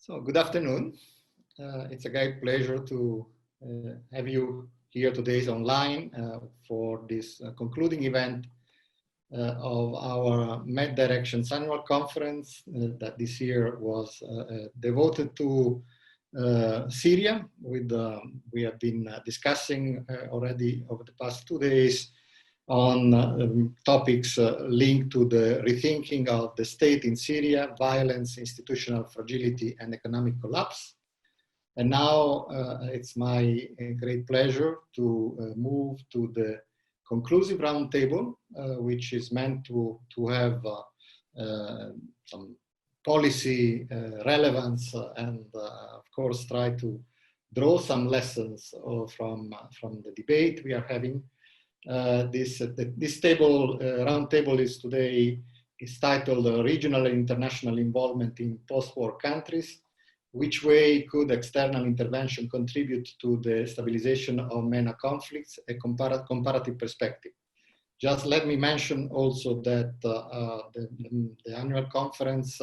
So good afternoon. It's a great pleasure to have you here today online for this concluding event of our MEDirections Annual Conference that this year was devoted to Syria. We have been discussing already over the past 2 days on topics linked to the rethinking of the state in Syria, violence, institutional fragility, and economic collapse. And now it's my great pleasure to move to the conclusive roundtable, which is meant to have some policy relevance and, of course, try to draw some lessons from the debate we are having. This roundtable is titled Regional and International Involvement in Post-War Countries. Which way could external intervention contribute to the stabilization of MENA conflicts, a comparative perspective? Just let me mention also that the annual conference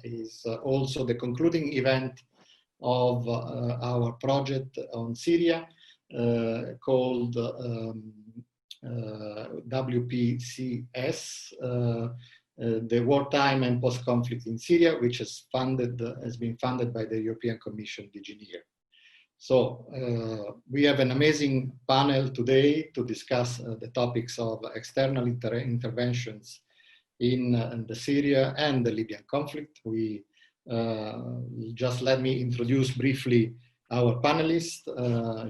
is also the concluding event of our project on Syria called WPCS, the Wartime and Post-Conflict in Syria, which has been funded by the European Commission DG NEAR. So we have an amazing panel today to discuss the topics of external interventions in the Syria and the Libyan conflict. Just let me introduce briefly our panelists.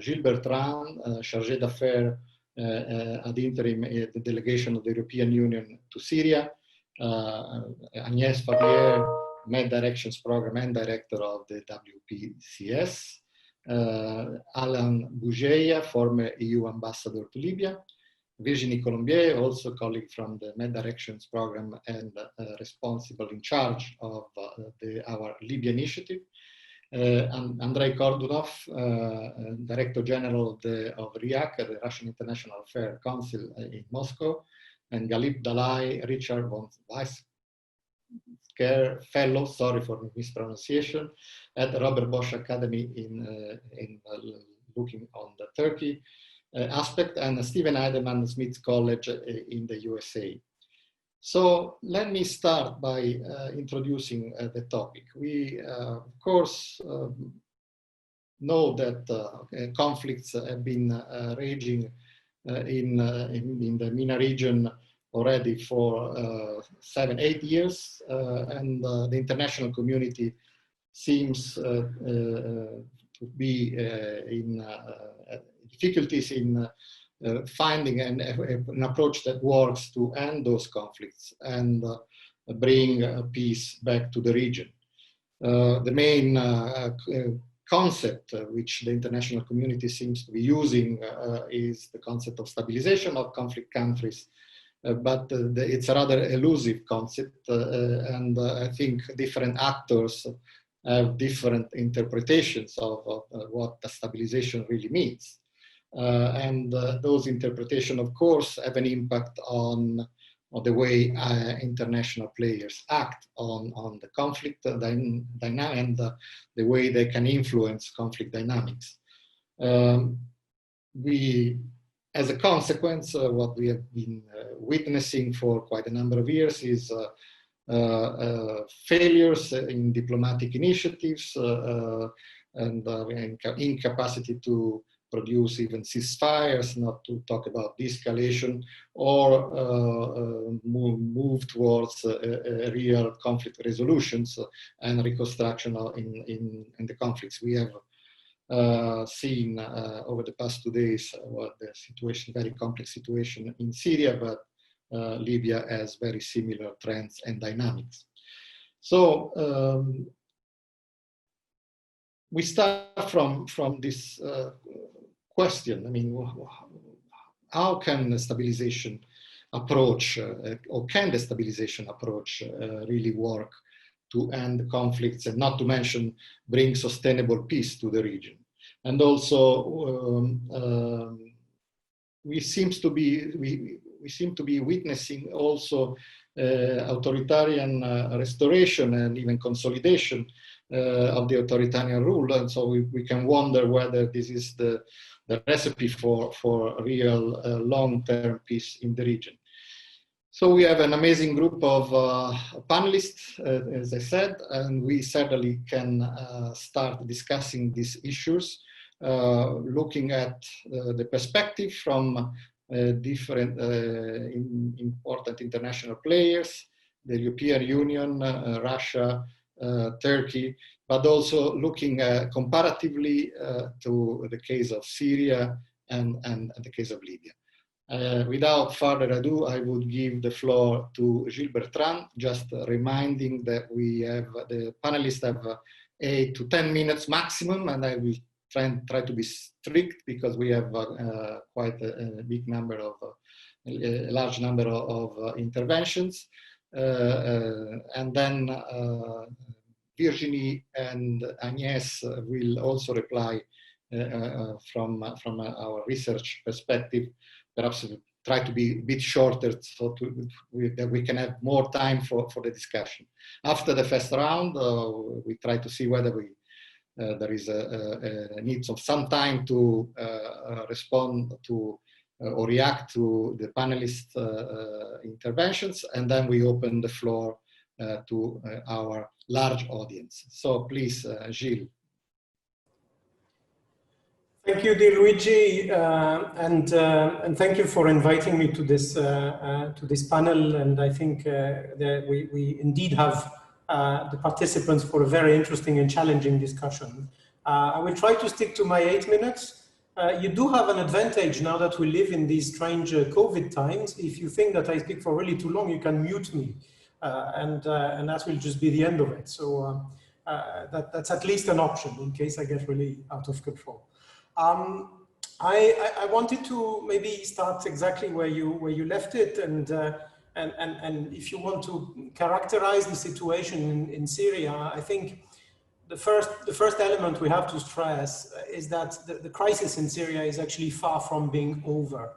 Gilles Bertrand, Chargé d'Affaires ad interim the delegation of the European Union to Syria. Agnès Fabier, MEDirections Program and Director of the WPCS. Alain Bougeia, former EU Ambassador to Libya. Virginie Colombier, also colleague from the MEDirections Program and responsible in charge of our Libya initiative. Andrei Kordunov, Director General of RIAC, the Russian International Affairs Council in Moscow, and Galip Dalai, Richard von Weizsäcker Fellow, sorry for the mispronunciation, at the Robert Bosch Academy in looking on the Turkey aspect, and Stephen Heidemann, Smith College in the USA. So let me start by introducing the topic. We, of course, know that conflicts have been raging in the MENA region already for 7-8 years, and the international community seems to be in difficulties in finding an approach that works to end those conflicts and bring peace back to the region. The main concept which the international community seems to be using is the concept of stabilization of conflict countries, but it's a rather elusive concept, and I think different actors have different interpretations of what the stabilization really means. And those interpretations, of course, have an impact on the way international players act on the conflict dynamic and the way they can influence conflict dynamics. As a consequence, what we have been witnessing for quite a number of years is failures in diplomatic initiatives and incapacity to produce even ceasefires, not to talk about de-escalation, or move towards real conflict resolutions and reconstruction in the conflicts. We have seen over the past 2 days the situation, very complex situation in Syria, but Libya has very similar trends and dynamics. So we start from this question. I mean, how can the stabilization approach, or can the stabilization approach really work to end conflicts, and not to mention bring sustainable peace to the region? And also, we we seem to be witnessing also authoritarian restoration and even consolidation of the authoritarian rule. And so we can wonder whether this is the recipe for real long-term peace in the region. So we have an amazing group of panelists, as I said, and we certainly can start discussing these issues, looking at the perspective from different important international players, the European Union, Russia, Turkey, but also looking comparatively to the case of Syria and the case of Libya. Without further ado, I would give the floor to Gilles Bertrand, just reminding that we have, the panelists have 8 to 10 minutes maximum, and I will try to be strict because we have quite a big number of, a large number of interventions. And then Virginie and Agnès will also reply from our research perspective. Perhaps try to be a bit shorter so that we can have more time for the discussion. After the first round, we try to see whether there is a need of some time to respond to or react to the panelists' interventions, and then we open the floor to our large audience. So please, Gilles. Thank you, dear Luigi, and thank you for inviting me to this panel. And I think that we indeed have the participants for a very interesting and challenging discussion. I will try to stick to my 8 minutes. You do have an advantage now that we live in these strange COVID times. If you think that I speak for really too long, you can mute me, and that will just be the end of it. So that's at least an option in case I get really out of control. I wanted to maybe start exactly where you left it, and if you want to characterize the situation in Syria, I think the first element we have to stress is that the crisis in Syria is actually far from being over.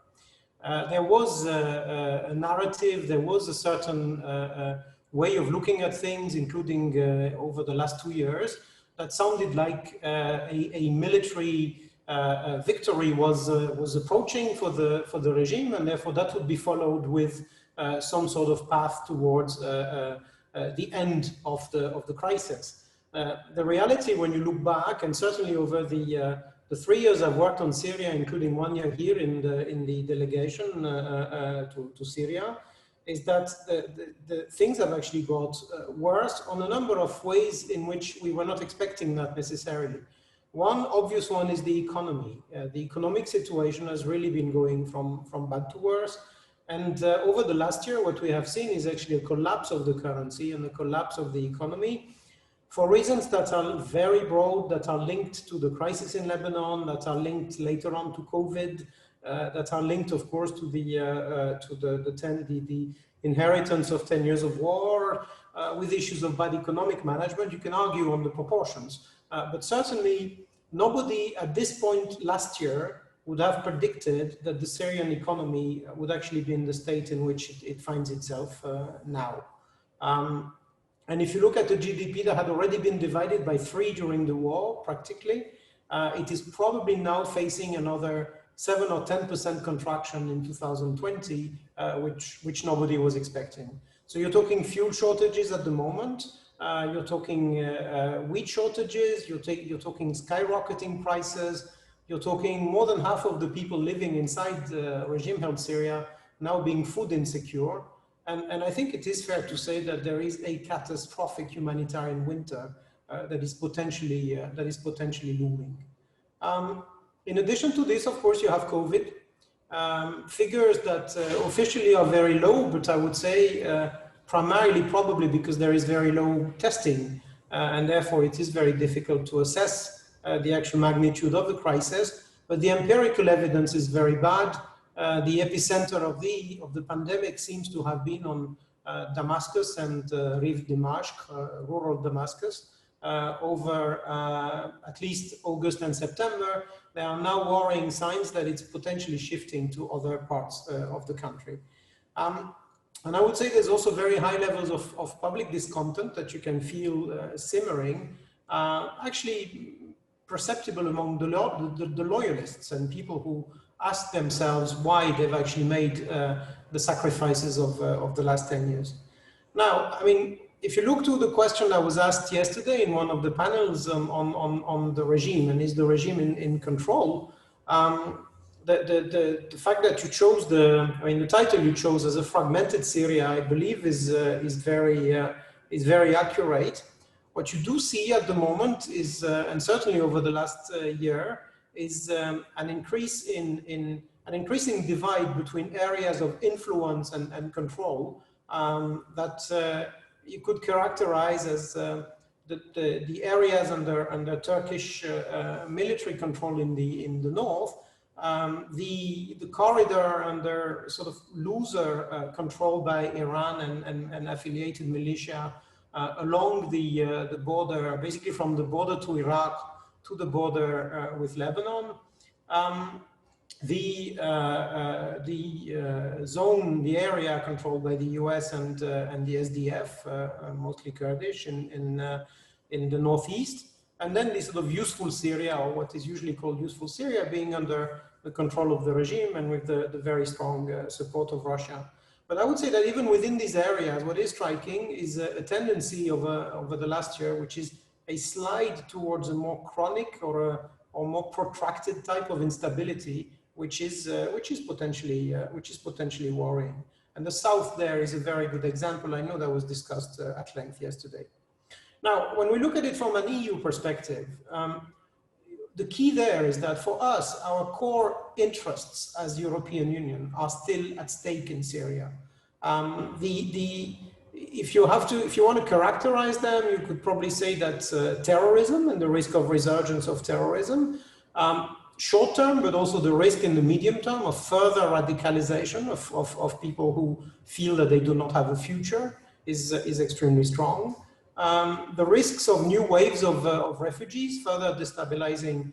There was a narrative, there was a certain way of looking at things, including over the last 2 years, that sounded like a military victory was approaching for the regime, and therefore that would be followed with some sort of path towards the end of the crisis. The reality, when you look back, and certainly over the 3 years I've worked on Syria, including 1 year here in the delegation to Syria, is that the things have actually got worse on a number of ways in which we were not expecting that necessarily. One obvious one is the economy. The economic situation has really been going from bad to worse. And over the last year, what we have seen is actually a collapse of the currency and a collapse of the economy for reasons that are very broad, that are linked to the crisis in Lebanon, that are linked later on to COVID, that are linked, of course, to the inheritance of 10 years of war, with issues of bad economic management. You can argue on the proportions. But certainly, nobody at this point last year would have predicted that the Syrian economy would actually be in the state in which it finds itself now. And if you look at the GDP that had already been divided by 3 during the war, practically, it is probably now facing another 7 or 10% contraction in 2020, which nobody was expecting. So you're talking fuel shortages at the moment. You're talking wheat shortages, you're talking skyrocketing prices, you're talking more than half of the people living inside regime-held Syria now being food insecure. And I think it is fair to say that there is a catastrophic humanitarian winter that is potentially looming. In addition to this, of course, you have COVID. Figures that officially are very low, but I would say primarily probably because there is very low testing, and therefore it is very difficult to assess the actual magnitude of the crisis. But the empirical evidence is very bad. The epicenter of the pandemic seems to have been on Damascus and Rif Dimashq, rural Damascus, over at least August and September, there are now worrying signs that it's potentially shifting to other parts of the country. And I would say there's also very high levels of public discontent that you can feel simmering, actually perceptible among the loyalists and people who ask themselves why they've actually made the sacrifices of the last 10 years. Now, I mean, if you look to the question that was asked yesterday in one of the panels on the regime, and is the regime in control, the fact that you chose the title you chose as a fragmented Syria, I believe is very accurate. What you do see at the moment is, and certainly over the last year, is an increasing divide between areas of influence and control that you could characterize as the areas under Turkish military control in the north, the corridor under sort of looser control by Iran and affiliated militia along the border, basically from the border to Iraq to the border with Lebanon. The zone, the area controlled by the US and the SDF, mostly Kurdish in the northeast, and then the sort of useful Syria, or what is usually called useful Syria, being under the control of the regime and with the very strong support of Russia. But I would say that even within these areas, what is striking is a tendency over the last year, which is a slide towards a more chronic or more protracted type of instability, which is potentially worrying. And the south there is a very good example. I know that was discussed at length yesterday. Now, when we look at it from an EU perspective, the key there is that for us, our core interests as European Union are still at stake in Syria. If you want to characterize them, you could probably say that terrorism and the risk of resurgence of terrorism, short term, but also the risk in the medium term of further radicalization of people who feel that they do not have a future is extremely strong. The risks of new waves of refugees further destabilizing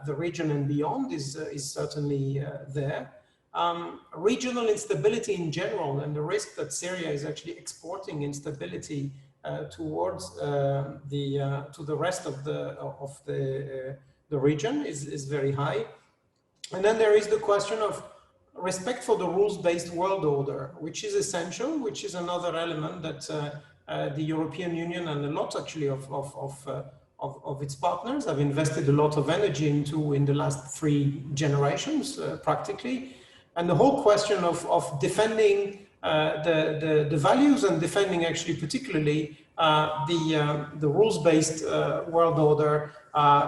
the region and beyond is certainly there. Regional instability in general, and the risk that Syria is actually exporting instability towards to the rest of the region is very high. And then there is the question of respect for the rules-based world order, which is essential, which is another element that the European Union and a lot actually of its partners have invested a lot of energy into in the last 3 generations, practically. And the whole question of defending the values and defending actually particularly the rules-based world order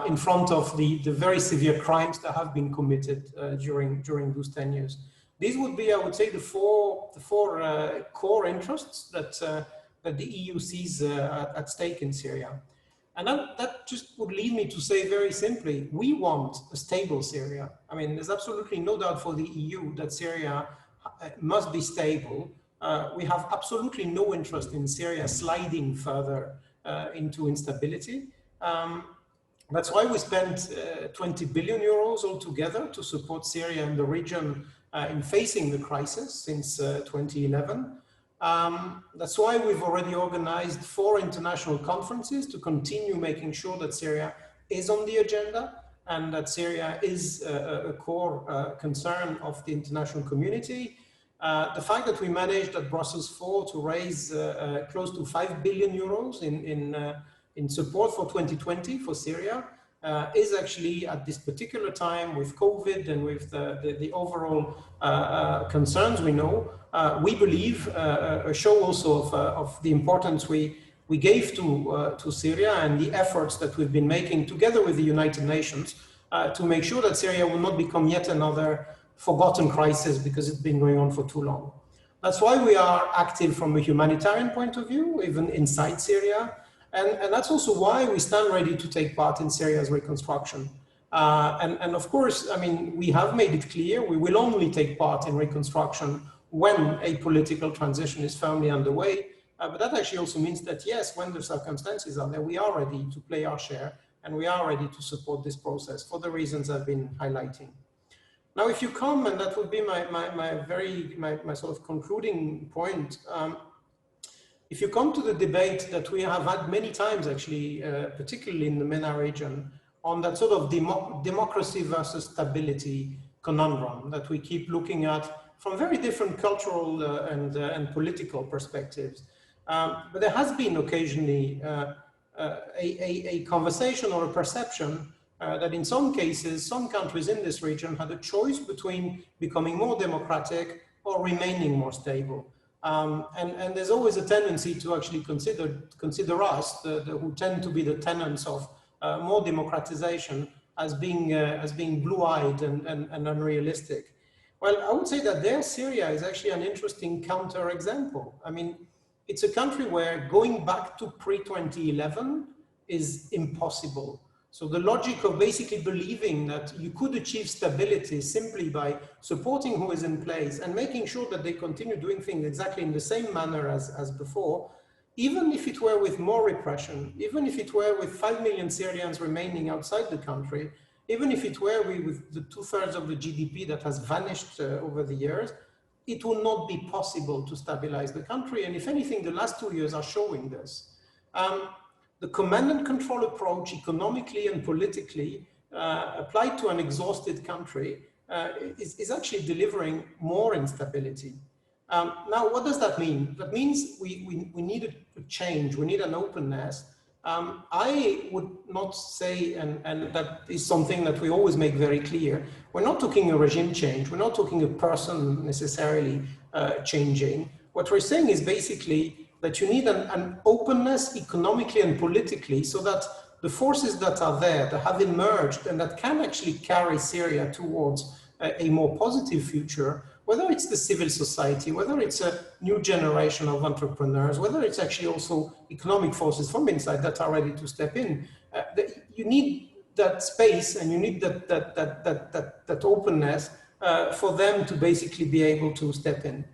in front of the very severe crimes that have been committed during those 10 years. These would be, I would say, the four core interests that the EU sees at stake in Syria. And that just would lead me to say very simply, we want a stable Syria. I mean, there's absolutely no doubt for the EU that Syria must be stable. We have absolutely no interest in Syria sliding further into instability. That's why we spent 20 billion euros altogether to support Syria and the region in facing the crisis since 2011. That's why we've already organized 4 international conferences to continue making sure that Syria is on the agenda and that Syria is a core concern of the international community. The fact that we managed at Brussels 4 to raise close to 5 billion euros in support for 2020 for Syria is actually at this particular time with COVID and with the overall concerns we know, we believe a show also of the importance we gave to Syria and the efforts that we've been making together with the United Nations to make sure that Syria will not become yet another forgotten crisis because it's been going on for too long. That's why we are active from a humanitarian point of view, even inside Syria. And that's also why we stand ready to take part in Syria's reconstruction. And of course, I mean, we have made it clear we will only take part in reconstruction when a political transition is firmly underway. But that actually also means that, yes, when the circumstances are there, we are ready to play our share, and we are ready to support this process for the reasons I've been highlighting. Now, if you come, and that would be my sort of concluding point, if you come to the debate that we have had many times, actually, particularly in the MENA region, on that sort of democracy versus stability conundrum that we keep looking at from very different cultural and political perspectives. But there has been occasionally a conversation or a perception that in some cases, some countries in this region had a choice between becoming more democratic or remaining more stable. And there's always a tendency to actually consider us, who tend to be the tenants of more democratization, as being blue-eyed and unrealistic. Well, I would say that there, Syria is actually an interesting counterexample. I mean, it's a country where going back to pre-2011 is impossible. So the logic of basically believing that you could achieve stability simply by supporting who is in place and making sure that they continue doing things exactly in the same manner as before, even if it were with more repression, even if it were with 5 million Syrians remaining outside the country, even if it were with the 2/3 of the GDP that has vanished over the years, it will not be possible to stabilize the country. And if anything, the last 2 years are showing this. The command and control approach, economically and politically, applied to an exhausted country, is actually delivering more instability. Now, what does that mean? That means we need a change, we need an openness. I would not say, and that is something that we always make very clear, we're not talking a regime change, we're not talking a person necessarily changing. What we're saying is basically that you need an openness economically and politically, so that the forces that are there, that have emerged and that can actually carry Syria towards a more positive future, whether it's the civil society, whether it's a new generation of entrepreneurs, whether it's actually also economic forces from inside that are ready to step in, you need that space and you need that openness for them to basically be able to step in.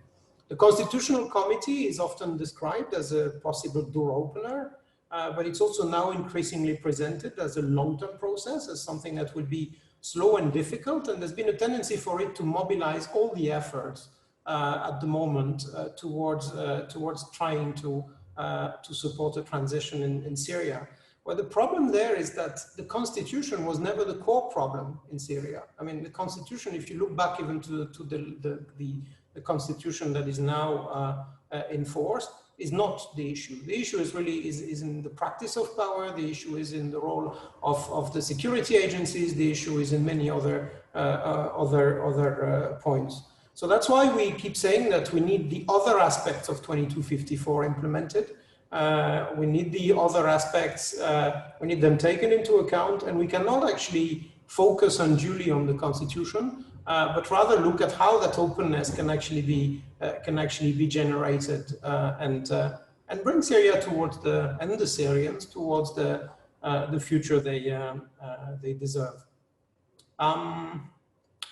The Constitutional Committee is often described as a possible door opener, but it's also now increasingly presented as a long-term process, as something that will be slow and difficult. And there's been a tendency for it to mobilize all the efforts at the moment towards trying to support a transition in Syria. Well, the problem there is that the constitution was never the core problem in Syria. I mean, the constitution, if you look back even to the constitution that is now enforced, is not the issue. The issue is really is in the practice of power. The issue is in the role of the security agencies. The issue is in many other points. So that's why we keep saying that we need the other aspects of 2254 implemented. We need the other aspects, we need them taken into account, and we cannot actually focus unduly on the constitution, but rather look at how that openness can actually be generated and bring Syria towards the Syrians towards the future they deserve.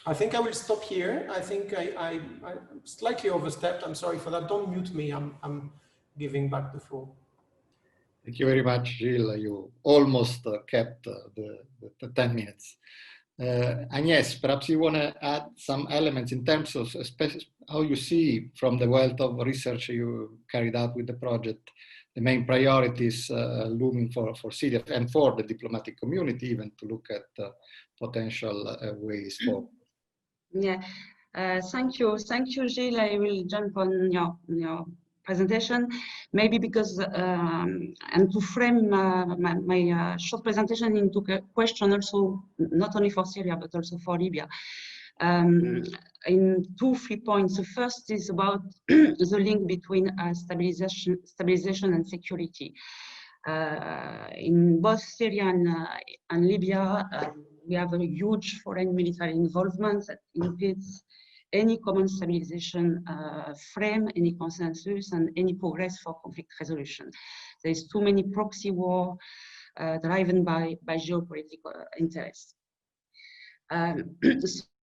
I think I will stop here. I think I slightly overstepped. I'm sorry for that. Don't mute me. I'm giving back the floor. Thank you very much, Gilles. You almost kept the 10 minutes. Agnes, perhaps you want to add some elements in terms of how you see from the wealth of research you carried out with the project, the main priorities looming for Syria and for the diplomatic community, even to look at potential ways forward. Yeah, thank you, Gilles. I will jump on your presentation, maybe because and to frame my short presentation into a question also not only for Syria but also for Libya. In 2-3 points. The first is about the link between stabilization and security. In both Syria and Libya, we have a huge foreign military involvement that impedes any common stabilization frame, any consensus, and any progress for conflict resolution. There is too many proxy war driven by geopolitical interests.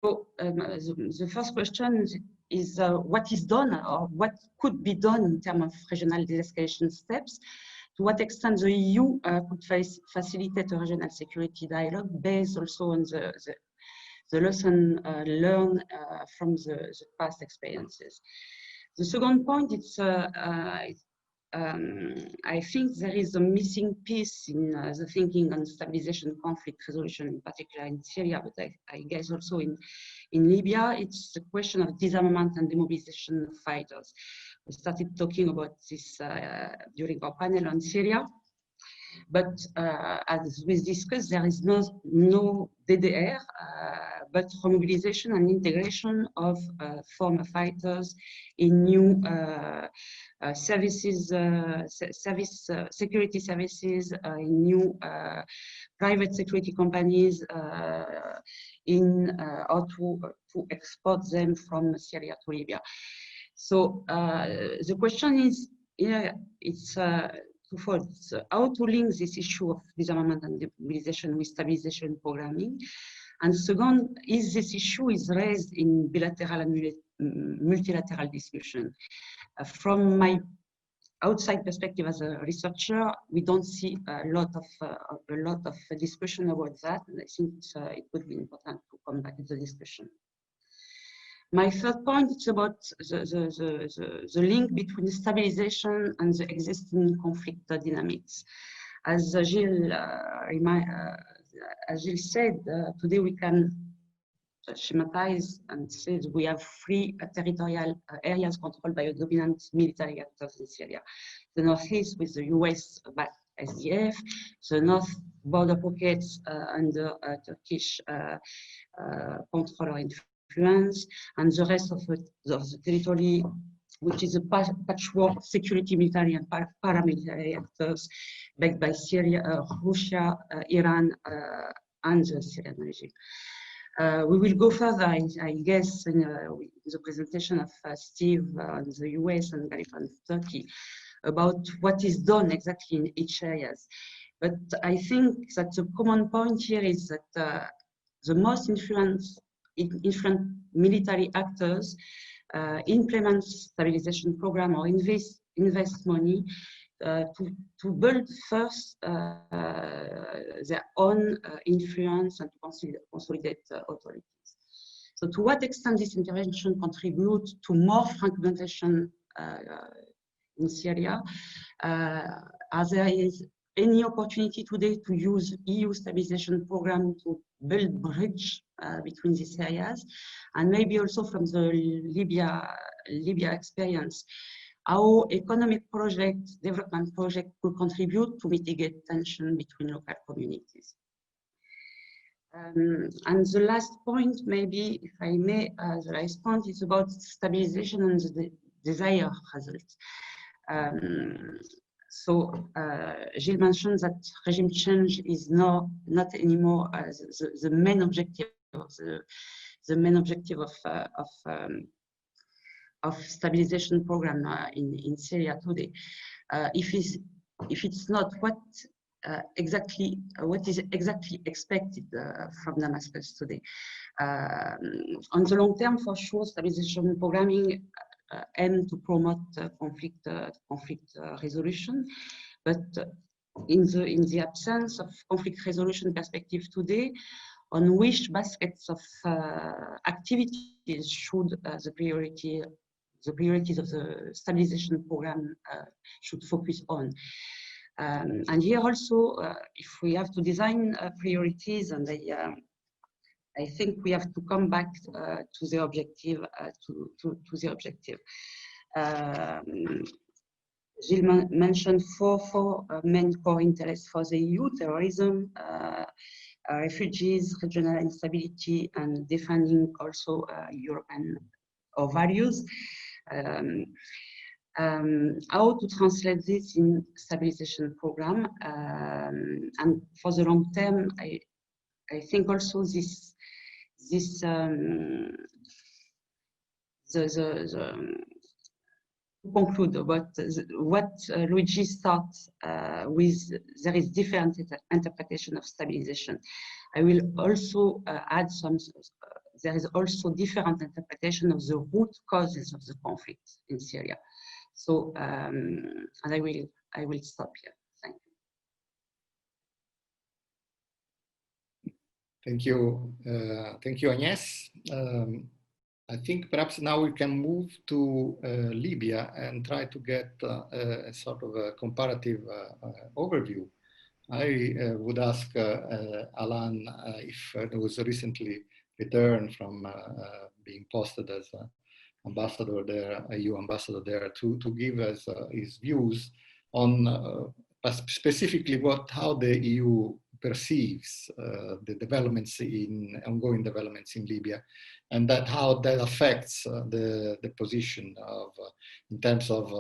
So the first question what is done or what could be done in terms of regional de-escalation steps. To what extent the EU could facilitate a regional security dialogue based also on the lesson learned from the past experiences. The second point, I think there is a missing piece in the thinking on stabilization, conflict resolution, in particular in Syria, but I guess also in Libya. It's the question of disarmament and demobilization of fighters. We started talking about this during our panel on Syria. But as we discussed, there is no DDR, but remobilization and integration of former fighters in new services, security services, in new private security companies, or to export them from Syria to Libya. So the question is, it's twofold. So how to link this issue of disarmament and demobilization with stabilization programming, and second, is this issue is raised in bilateral and multilateral discussion. From my outside perspective as a researcher, we don't see a lot of discussion about that, and I think it would be important to come back to the discussion. My third point is about the link between stabilization and the existing conflict dynamics. As Gilles said, today we can schematize and say we have three territorial areas controlled by a dominant military actors in Syria. The northeast with the US backed SDF, the north border pockets under Turkish control or influence, and the rest of the territory, which is a patchwork security, military, and paramilitary actors backed by Syria, Russia, Iran, and the Syrian regime. We will go further, I guess, in the presentation of Steve on the US and on Turkey about what is done exactly in each areas. But I think that the common point here is that the most influent military actors implement stabilization program or invest money to build first their own influence and to consolidate authorities. So to what extent this intervention contributes to more fragmentation in Syria? As there is any opportunity today to use EU stabilization program to build bridge between these areas, and maybe also from the Libya experience, how economic projects, development projects could contribute to mitigate tension between local communities. And the last point, maybe, if I may, the last point is about stabilization and the desired results. So Gilles mentioned that regime change is not anymore the main objective of of stabilization program in Syria today. If it's not, what is exactly expected from Damascus today? On the long term, for sure, stabilization programming aim to promote conflict resolution, but in the absence of conflict resolution perspective today, on which baskets of activities should the priorities of the stabilization program should focus on? And here also, if we have to design priorities, and I think we have to come back to the objective. Gilles mentioned four main core interests for the EU: terrorism, refugees, regional instability, and defending also European values. How to translate this in stabilization program, and for the long term, I think also to conclude about what Luigi starts with, there is different interpretation of stabilization. I will also add some there is also different interpretation of the root causes of the conflict in Syria. So, and I will stop here. Thank you. Thank you, Agnes. I think perhaps now we can move to Libya and try to get a sort of a comparative overview. I would ask Alan if he was recently returned from being posted as ambassador there, EU ambassador there, to give us his views on specifically how the EU perceives the developments ongoing developments in Libya, and how that affects the position of in terms of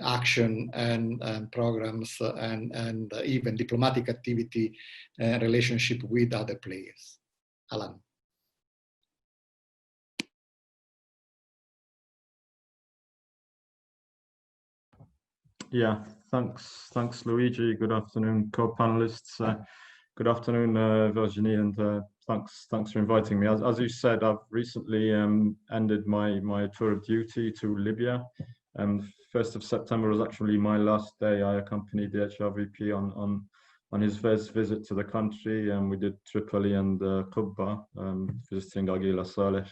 action and programs and even diplomatic activity and relationship with other players. Alan. Yeah, thanks, Luigi. Good afternoon, co-panelists. Good afternoon, Virginie, and thanks for inviting me. As you said, I've recently ended my tour of duty to Libya. 1st of September was actually my last day. I accompanied the HRVP on his first visit to the country, and we did Tripoli and Qubba, visiting Aguila Saleh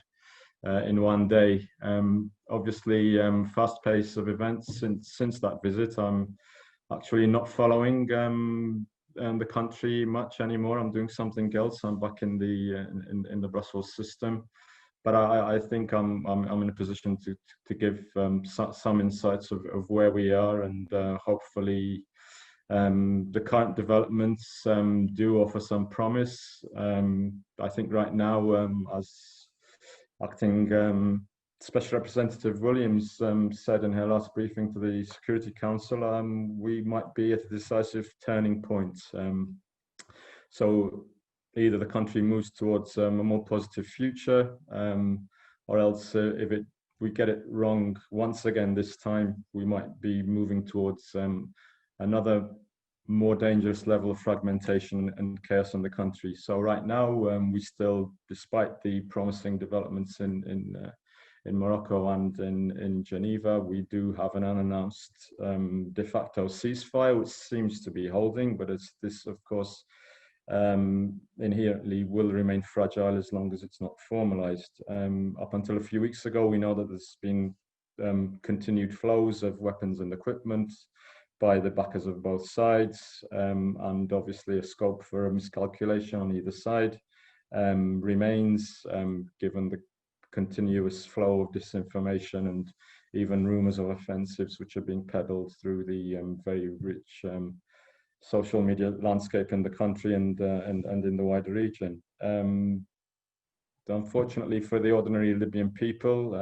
in one day. Obviously, fast pace of events since that visit. I'm actually not following the country much anymore. I'm doing something else. I'm back in the Brussels system, but I think I'm in a position to give some insights of where we are, and hopefully the current developments do offer some promise. I think right now, as acting Special Representative Williams said in her last briefing to the Security Council, we might be at a decisive turning point. So either the country moves towards a more positive future, or else if we get it wrong once again this time, we might be moving towards another more dangerous level of fragmentation and chaos in the country. So right now, we still, despite the promising developments in Morocco and in Geneva, we do have an unannounced de facto ceasefire, which seems to be holding, but this, of course, inherently will remain fragile as long as it's not formalized. Up until a few weeks ago, we know that there's been continued flows of weapons and equipment by the backers of both sides, and obviously a scope for a miscalculation on either side remains, given the continuous flow of disinformation and even rumors of offensives which are being peddled through the very rich social media landscape in the country and in the wider region. Unfortunately for the ordinary Libyan people,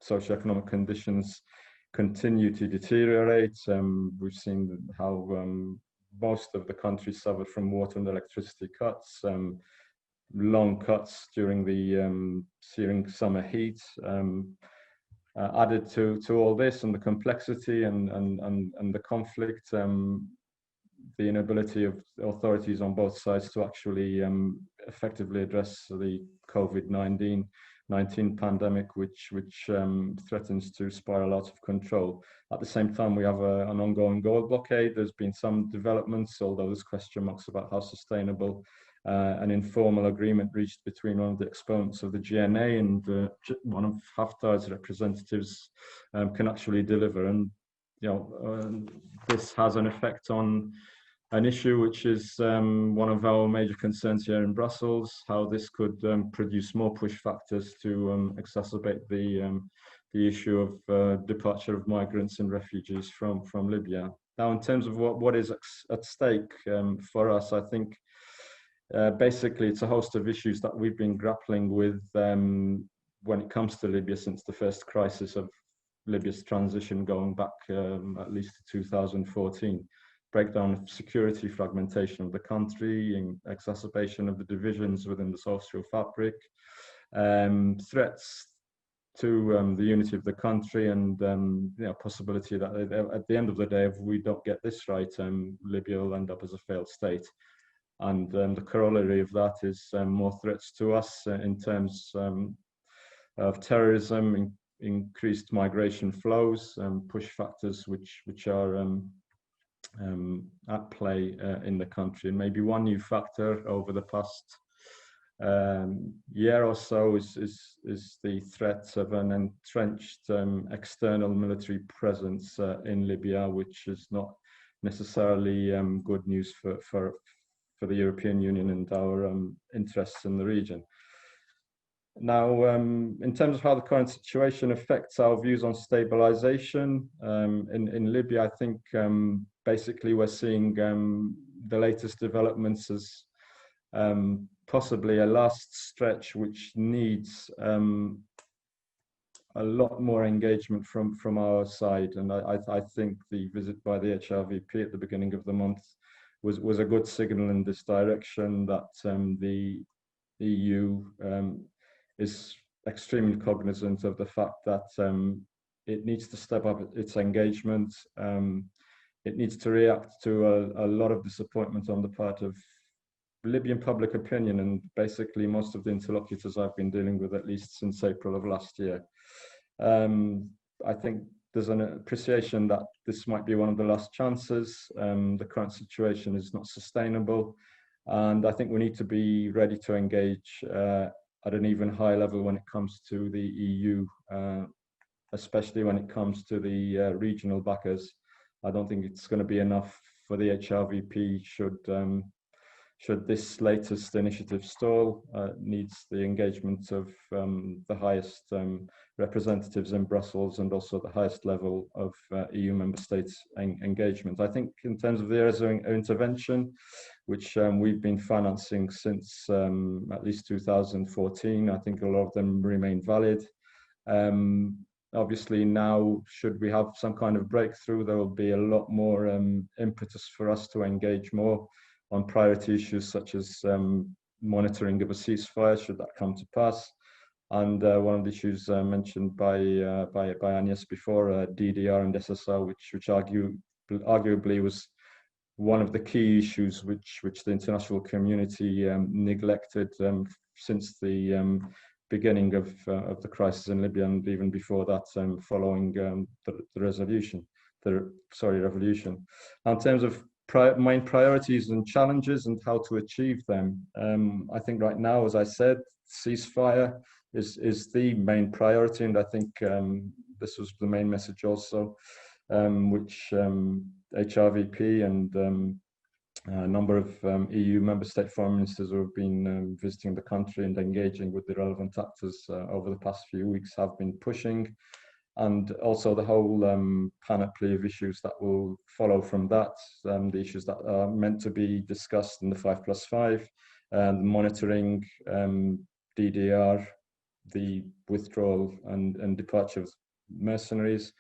socioeconomic conditions continue to deteriorate. We've seen how most of the country suffered from water and electricity cuts, long cuts during the searing summer heat. Added to all this and the complexity and the conflict, the inability of authorities on both sides to actually effectively address the COVID-19 pandemic, which threatens to spiral out of control. At the same time, we have an ongoing gold blockade. There's been some developments, although there's question marks about how sustainable an informal agreement reached between one of the exponents of the GNA and one of Haftar's representatives can actually deliver. And this has an effect on an issue which is one of our major concerns here in Brussels, how this could produce more push factors to exacerbate the issue of departure of migrants and refugees from Libya. Now, in terms of what is at stake for us, I think basically it's a host of issues that we've been grappling with when it comes to Libya since the first crisis of Libya's transition going back at least to 2014. Breakdown of security, fragmentation of the country, and exacerbation of the divisions within the social fabric, threats to the unity of the country, and possibility that at the end of the day, if we don't get this right, Libya will end up as a failed state. the corollary of that is more threats to us in terms of terrorism, increased migration flows, push factors which are at play in the country. And maybe one new factor over the past year or so is the threat of an entrenched external military presence in Libya, which is not necessarily good news for the European Union and our interests in the region. Now, in terms of how the current situation affects our views on stabilization in Libya, I think basically we're seeing the latest developments as possibly a last stretch which needs a lot more engagement from our side. And I think the visit by the HRVP at the beginning of the month was a good signal in this direction, that the EU is extremely cognizant of the fact that it needs to step up its engagement. It needs to react to a lot of disappointment on the part of Libyan public opinion and basically most of the interlocutors I've been dealing with, at least since April of last year. I think there's an appreciation that this might be one of the last chances. The current situation is not sustainable, and I think we need to be ready to engage at an even higher level when it comes to the EU, especially when it comes to the regional backers. I don't think it's going to be enough for the HRVP should this latest initiative stall. Needs the engagement of the highest representatives in Brussels and also the highest level of EU member states engagement. I think in terms of the areas of intervention, which we've been financing since at least 2014, I think a lot of them remain valid. Obviously now, should we have some kind of breakthrough, there will be a lot more impetus for us to engage more on priority issues such as monitoring of a ceasefire, should that come to pass. And one of the issues mentioned by Agnes before, DDR and SSR, which arguably was one of the key issues which the international community neglected since the beginning of the crisis in Libya, and even before that, following the revolution. In terms of main priorities and challenges and how to achieve them, I think right now, as I said, ceasefire is the main priority, and I think this was the main message also, which HRVP and a number of EU member state foreign ministers who have been visiting the country and engaging with the relevant actors over the past few weeks have been pushing, and also the whole panoply of issues that will follow from that, the issues that are meant to be discussed in the 5+5, and monitoring, DDR, the withdrawal and departure of mercenaries.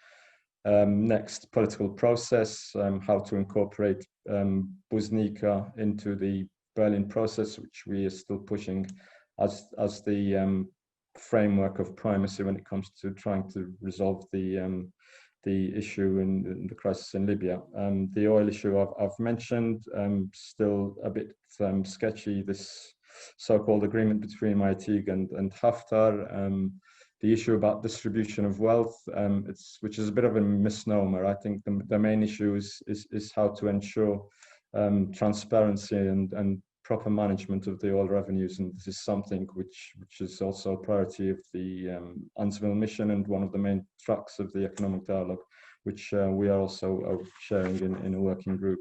Next, political process, how to incorporate Buznica into the Berlin process, which we are still pushing as the framework of primacy when it comes to trying to resolve the issue in the crisis in Libya. The oil issue I've mentioned, still a bit sketchy, this so-called agreement between Maitig and Haftar. The issue about distribution of wealth, which is a bit of a misnomer. I think the main issue is how to ensure transparency and proper management of the oil revenues, and this is something which is also a priority of the UNSMIL mission and one of the main tracks of the economic dialogue, which we are also sharing in a working group.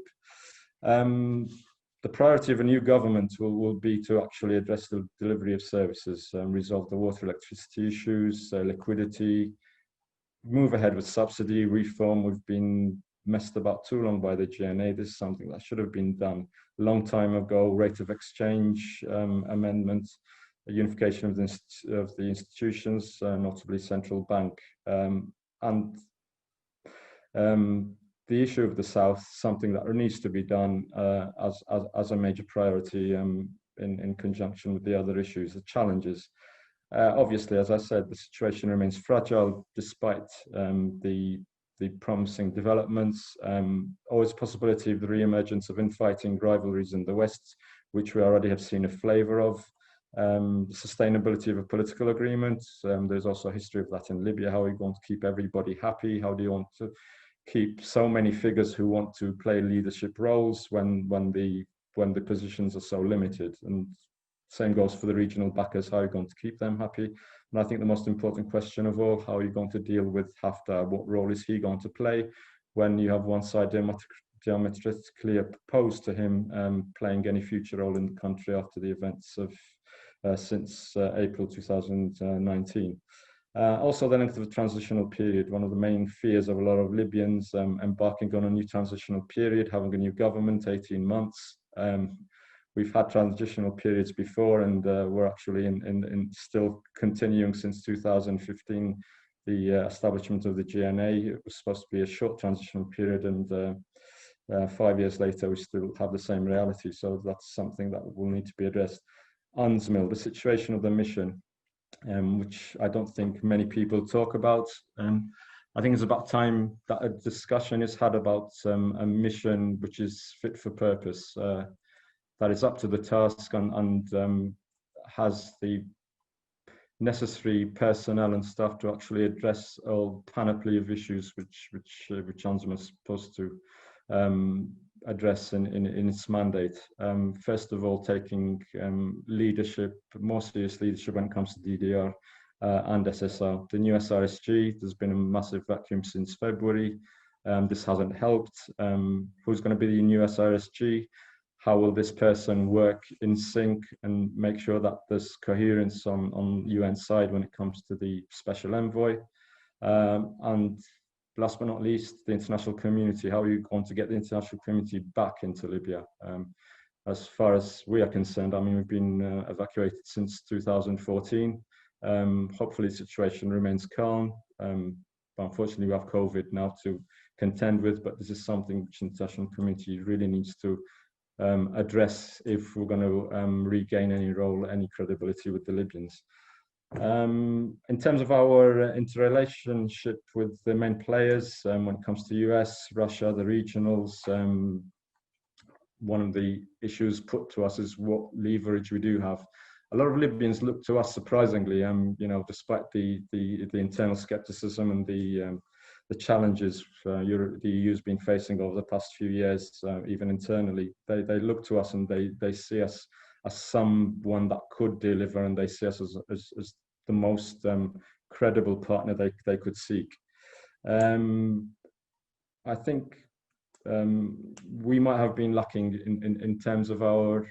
The priority of a new government will be to actually address the delivery of services, resolve the water electricity issues, liquidity, move ahead with subsidy reform. We've been messed about too long by the GNA. This is something that should have been done a long time ago. Rate of exchange amendments, a unification of the institutions, notably central bank, and the issue of the South, something that needs to be done as a major priority in conjunction with the other issues, the challenges. Obviously, as I said, the situation remains fragile despite the the promising developments, always possibility of the re-emergence of infighting rivalries in the West, which we already have seen a flavor of. The sustainability of a political agreement. There's also a history of that in Libya. How are you going to keep everybody happy? How do you want to keep so many figures who want to play leadership roles when the positions are so limited? And same goes for the regional backers. How are you going to keep them happy? And I think the most important question of all, how are you going to deal with Haftar? What role is he going to play when you have one side diametrically opposed to him playing any future role in the country after the events of since April 2019. Also then into the transitional period, one of the main fears of a lot of Libyans embarking on a new transitional period, having a new government, 18 months. We've had transitional periods before, and we're actually in still continuing since 2015, the establishment of the GNA. It was supposed to be a short transitional period, and 5 years later, we still have the same reality. So that's something that will need to be addressed. UNSMIL, the situation of the mission, which I don't think many people talk about. I think it's about time that a discussion is had about a mission which is fit for purpose, that is up to the task and has the necessary personnel and staff to actually address a panoply of issues which UNSMIL is supposed to address in its mandate. First of all, taking leadership, more serious leadership when it comes to DDR and SSR. The new SRSG, there's been a massive vacuum since February. This hasn't helped. Who's going to be the new SRSG? How will this person work in sync and make sure that there's coherence on UN side when it comes to the special envoy? And last but not least, the international community. How are you going to get the international community back into Libya? As far as we are concerned, I mean, we've been evacuated since 2014. Hopefully the situation remains calm. But unfortunately, we have COVID now to contend with, but this is something which the international community really needs to address if we're going to regain any role, any credibility with the Libyans. In terms of our interrelationship with the main players, when it comes to US, Russia, the regionals, one of the issues put to us is what leverage we do have. A lot of Libyans look to us surprisingly, you know, despite the internal skepticism and the challenges the EU has been facing over the past few years, even internally. They look to us and they see us as someone that could deliver, and they see us as the most credible partner they could seek. I think we might have been lacking in terms of our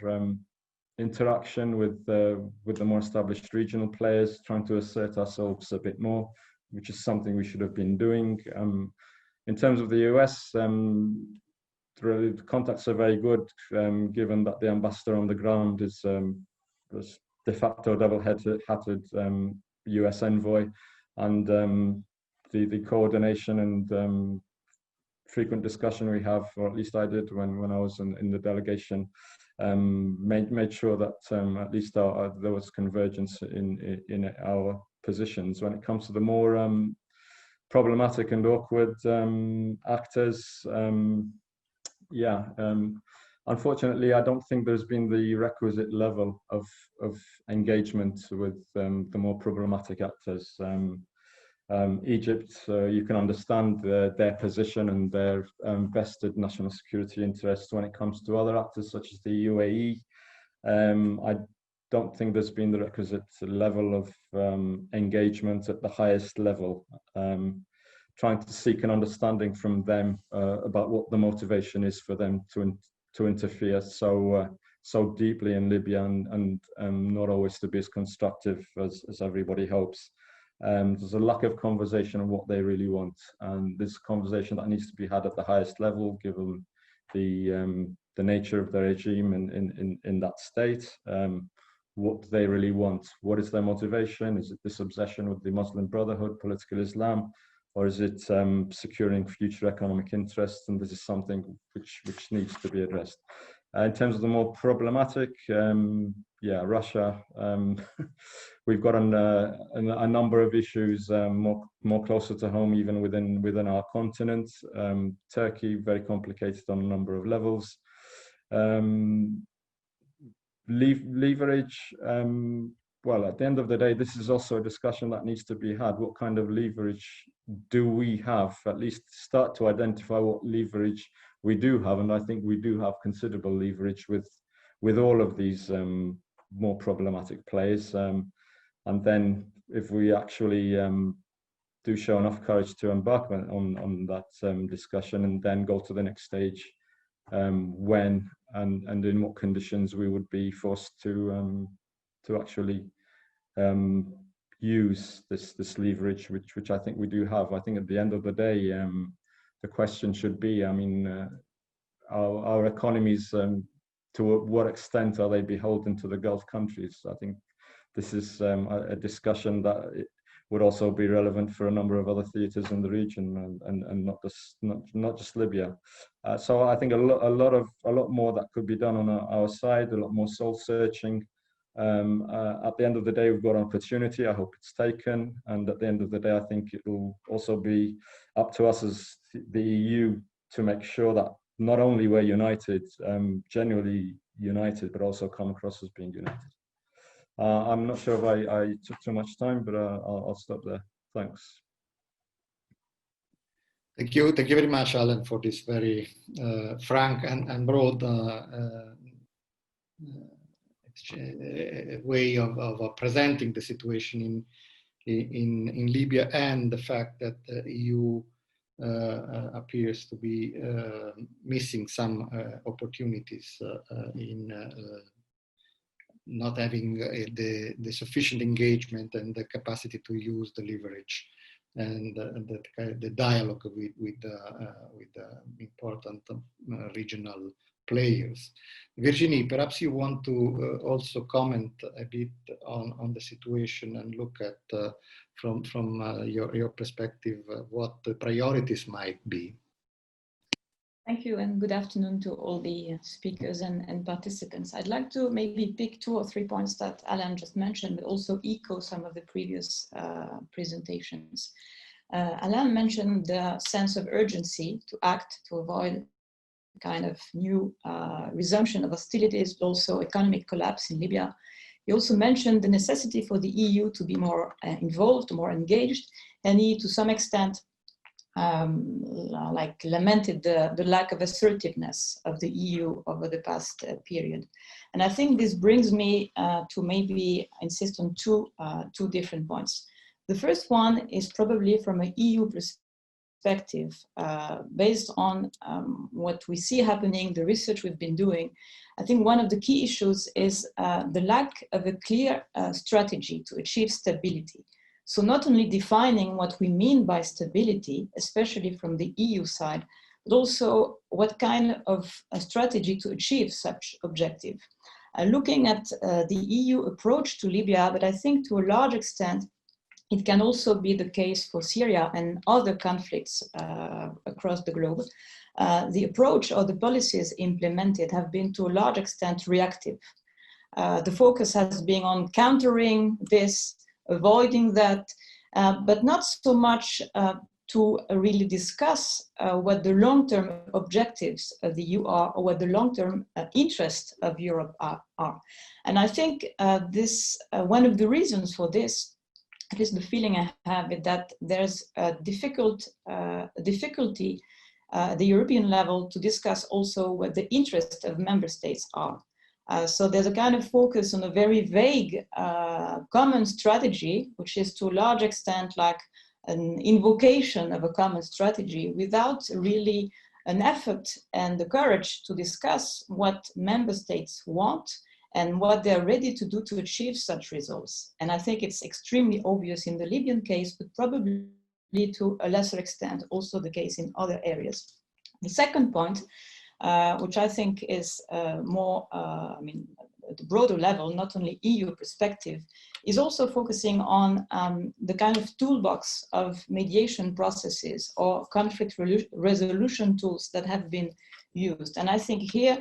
interaction with the more established regional players, trying to assert ourselves a bit more, which is something we should have been doing. In terms of the US, the contacts are very good, given that the ambassador on the ground is de facto double-hatted US envoy, and the coordination and frequent discussion we have, or at least I did when I was in the delegation, made sure that at least there was convergence in our positions. When it comes to the more problematic and awkward actors, unfortunately, I don't think there's been the requisite level of engagement with the more problematic actors. Egypt, you can understand their position and their vested national security interests. When it comes to other actors such as the UAE, I don't think there's been the requisite level of engagement at the highest level, trying to seek an understanding from them about what the motivation is for them to interfere so deeply in Libya and not always to be as constructive as everybody hopes. There's a lack of conversation on what they really want, and this conversation that needs to be had at the highest level, given the nature of the regime in that state. What do they really want? What is their motivation? Is it this obsession with the Muslim Brotherhood, political Islam, or is it securing future economic interests? And this is something which needs to be addressed. In terms of the more problematic, yeah, Russia. We've got a number of issues more closer to home, even within our continent. Turkey, very complicated on a number of levels. Leverage. Well, at the end of the day, this is also a discussion that needs to be had. What kind of leverage do we have? At least start to identify what leverage we do have, and I think we do have considerable leverage with all of these more problematic players. And then if we actually do show enough courage to embark on that discussion and then go to the next stage, when and in what conditions we would be forced to actually use this leverage, which I think we do have. I think at the end of the day, the question should be, I mean, our economies, to what extent are they beholden to the Gulf countries? I think this is a discussion that would also be relevant for a number of other theaters in the region, and not just Libya. So I think a lot more that could be done on our side, a lot more soul searching. At the end of the day, we've got an opportunity. I hope it's taken, and at the end of the day, I think it will also be up to us as the EU to make sure that not only we're united, genuinely united, but also come across as being united. I'm not sure if I took too much time, but I'll stop there. Thanks. Thank you very much, Alan, for this very frank and broad way of presenting the situation in Libya, and the fact that the EU appears to be missing some opportunities in not having the sufficient engagement and the capacity to use the leverage and the dialogue with important regional players. Virginie, perhaps you want to also comment a bit on the situation and look at from your perspective what the priorities might be. Thank you, and good afternoon to all the speakers and participants. I'd like to maybe pick 2 or 3 points that Alan just mentioned, but also echo some of the previous presentations. Alan mentioned the sense of urgency to act to avoid kind of new resumption of hostilities, but also economic collapse in Libya. He also mentioned the necessity for the EU to be more involved, more engaged, and he, to some extent, lamented the lack of assertiveness of the EU over the past period. And I think this brings me to maybe insist on two different points. The first one is probably from an EU perspective, based on what we see happening, the research we've been doing. I think one of the key issues is the lack of a clear strategy to achieve stability. So not only defining what we mean by stability, especially from the EU side, but also what kind of a strategy to achieve such objective. Looking at the EU approach to Libya, but I think to a large extent, it can also be the case for Syria and other conflicts across the globe. The approach or the policies implemented have been to a large extent reactive. The focus has been on countering this, avoiding that, but not so much to really discuss what the long-term objectives of the EU are, or what the long-term interests of Europe are. And I think this one of the reasons for this, at least the feeling I have, is that there's a difficulty at the European level to discuss also what the interests of member states are. So there's a kind of focus on a very vague common strategy, which is to a large extent like an invocation of a common strategy without really an effort and the courage to discuss what member states want and what they're ready to do to achieve such results. And I think it's extremely obvious in the Libyan case, but probably to a lesser extent also the case in other areas. The second point, which I think is more, at the broader level, not only EU perspective, is also focusing on the kind of toolbox of mediation processes or conflict resolution tools that have been used. And I think here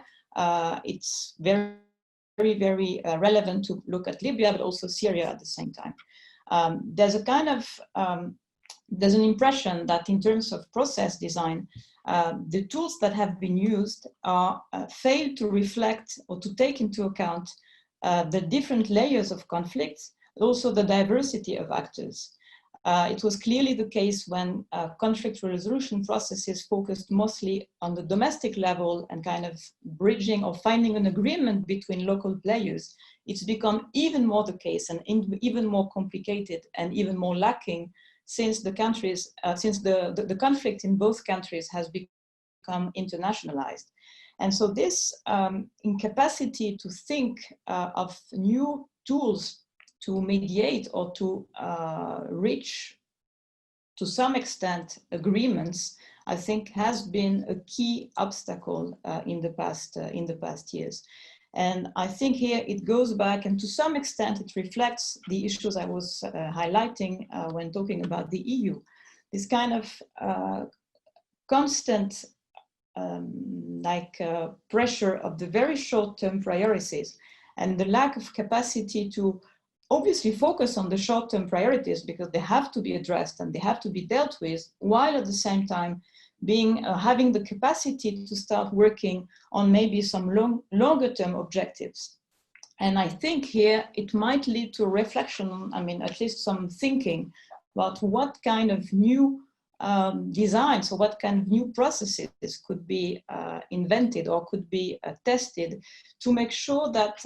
it's very relevant to look at Libya, but also Syria at the same time. There's a kind of, there's an impression that in terms of process design, the tools that have been used are fail to reflect or to take into account the different layers of conflicts, but also the diversity of actors. It was clearly the case when conflict resolution processes focused mostly on the domestic level and kind of bridging or finding an agreement between local players. It's become even more the case and even more complicated and even more lacking since the countries, since the conflict in both countries has become internationalized. And so this incapacity to think of new tools to mediate or to reach, to some extent, agreements, I think has been a key obstacle in the past years. And I think here it goes back, and to some extent it reflects the issues I was highlighting when talking about the EU. This kind of constant pressure of the very short-term priorities and the lack of capacity to obviously focus on the short-term priorities because they have to be addressed and they have to be dealt with, while at the same time being having the capacity to start working on maybe some longer-term objectives. And I think here it might lead to a reflection, I mean, at least some thinking about what kind of new designs or what kind of new processes could be invented or could be tested to make sure that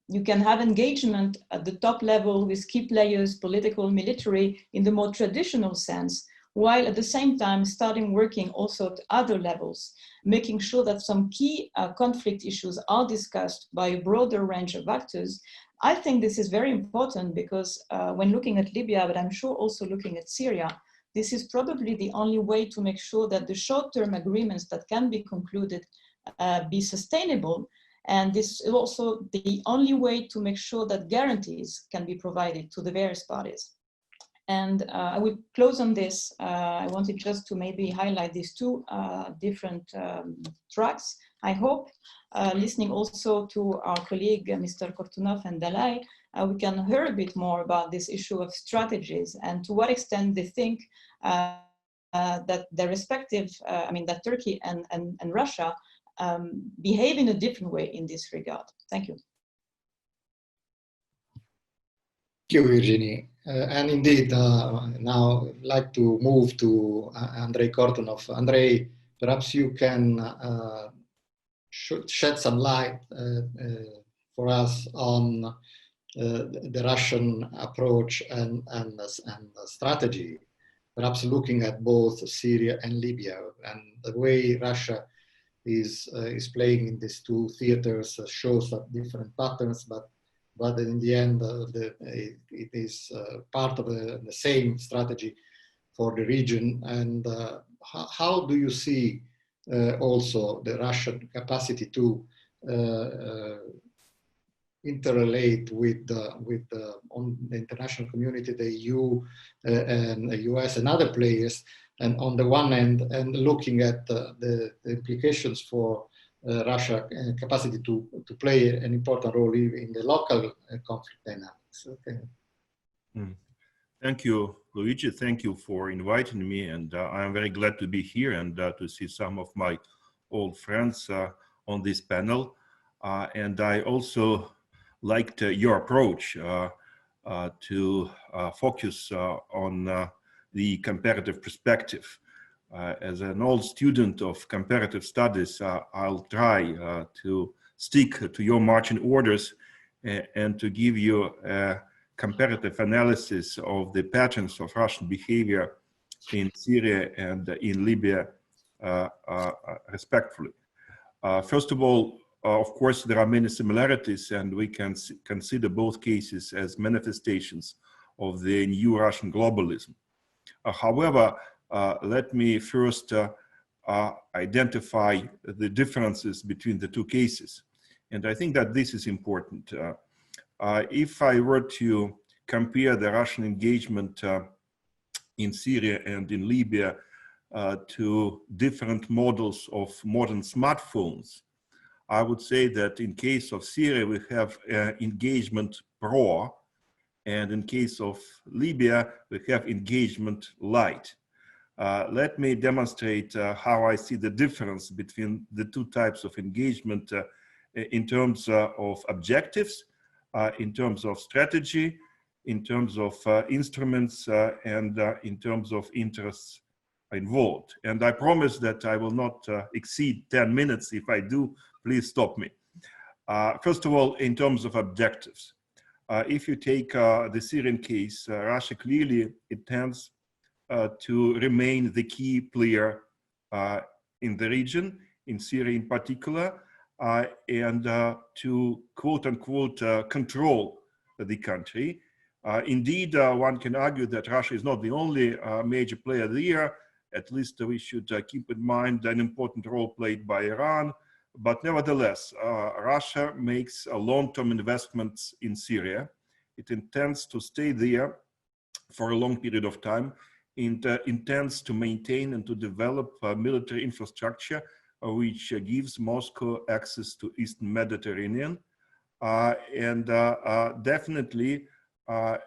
you can have engagement at the top level with key players, political, military, in the more traditional sense, while at the same time starting working also at other levels, making sure that some key conflict issues are discussed by a broader range of actors. I think this is very important because when looking at Libya, but I'm sure also looking at Syria, this is probably the only way to make sure that the short-term agreements that can be concluded be sustainable. And this is also the only way to make sure that guarantees can be provided to the various parties. And I will close on this. I wanted just to maybe highlight these two different tracks. I hope, listening also to our colleague, Mr. Kortunov and Dalai, we can hear a bit more about this issue of strategies and to what extent they think that their respective, I mean, that Turkey and Russia behave in a different way in this regard. Thank you. Thank you, Virginie. And indeed, now I'd like to move to Andrei Kortunov. Andrei, perhaps you can shed some light for us on the Russian approach and strategy, perhaps looking at both Syria and Libya, and the way Russia is playing in these two theaters shows that different patterns, but in the end, it is part of the same strategy for the region. And how do you see also the Russian capacity to interrelate with the international community, the EU and the US and other players, and on the one end, and looking at the implications for Russia capacity to play an important role in the local conflict dynamics. Okay. Thank you, Luigi. Thank you for inviting me, and I am very glad to be here and to see some of my old friends on this panel. And I also liked your approach to focus on the comparative perspective. As an old student of comparative studies, I'll try to stick to your marching orders and to give you a comparative analysis of the patterns of Russian behavior in Syria and in Libya, respectfully. First of all, of course, there are many similarities, and we can consider both cases as manifestations of the new Russian globalism. However, let me first identify the differences between the two cases. And I think that this is important. If I were to compare the Russian engagement in Syria and in Libya to different models of modern smartphones. I would say that in case of Syria, we have engagement pro, and in case of Libya, we have engagement light. Let me demonstrate how I see the difference between the two types of engagement in terms of objectives, in terms of strategy, in terms of instruments, and in terms of interests involved. And I promise that I will not exceed 10 minutes. If I do, please stop me. First of all, in terms of objectives, if you take the Syrian case, Russia clearly intends to remain the key player in the region, in Syria in particular, and to quote unquote control the country. Indeed, one can argue that Russia is not the only major player there. At least we should keep in mind an important role played by Iran. But nevertheless, Russia makes long-term investments in Syria. It intends to stay there for a long period of time. It intends to maintain and to develop military infrastructure, which gives Moscow access to Eastern Mediterranean. Definitely,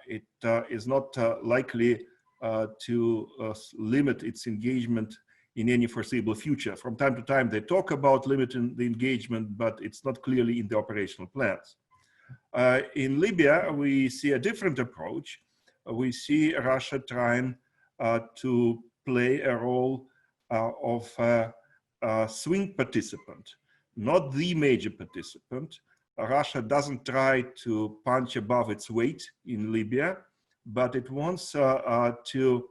it is not likely to limit its engagement in any foreseeable future. From time to time, they talk about limiting the engagement, but it's not clearly in the operational plans. In Libya, we see a different approach. We see Russia trying to play a role of a swing participant, not the major participant. Russia doesn't try to punch above its weight in Libya, but it wants to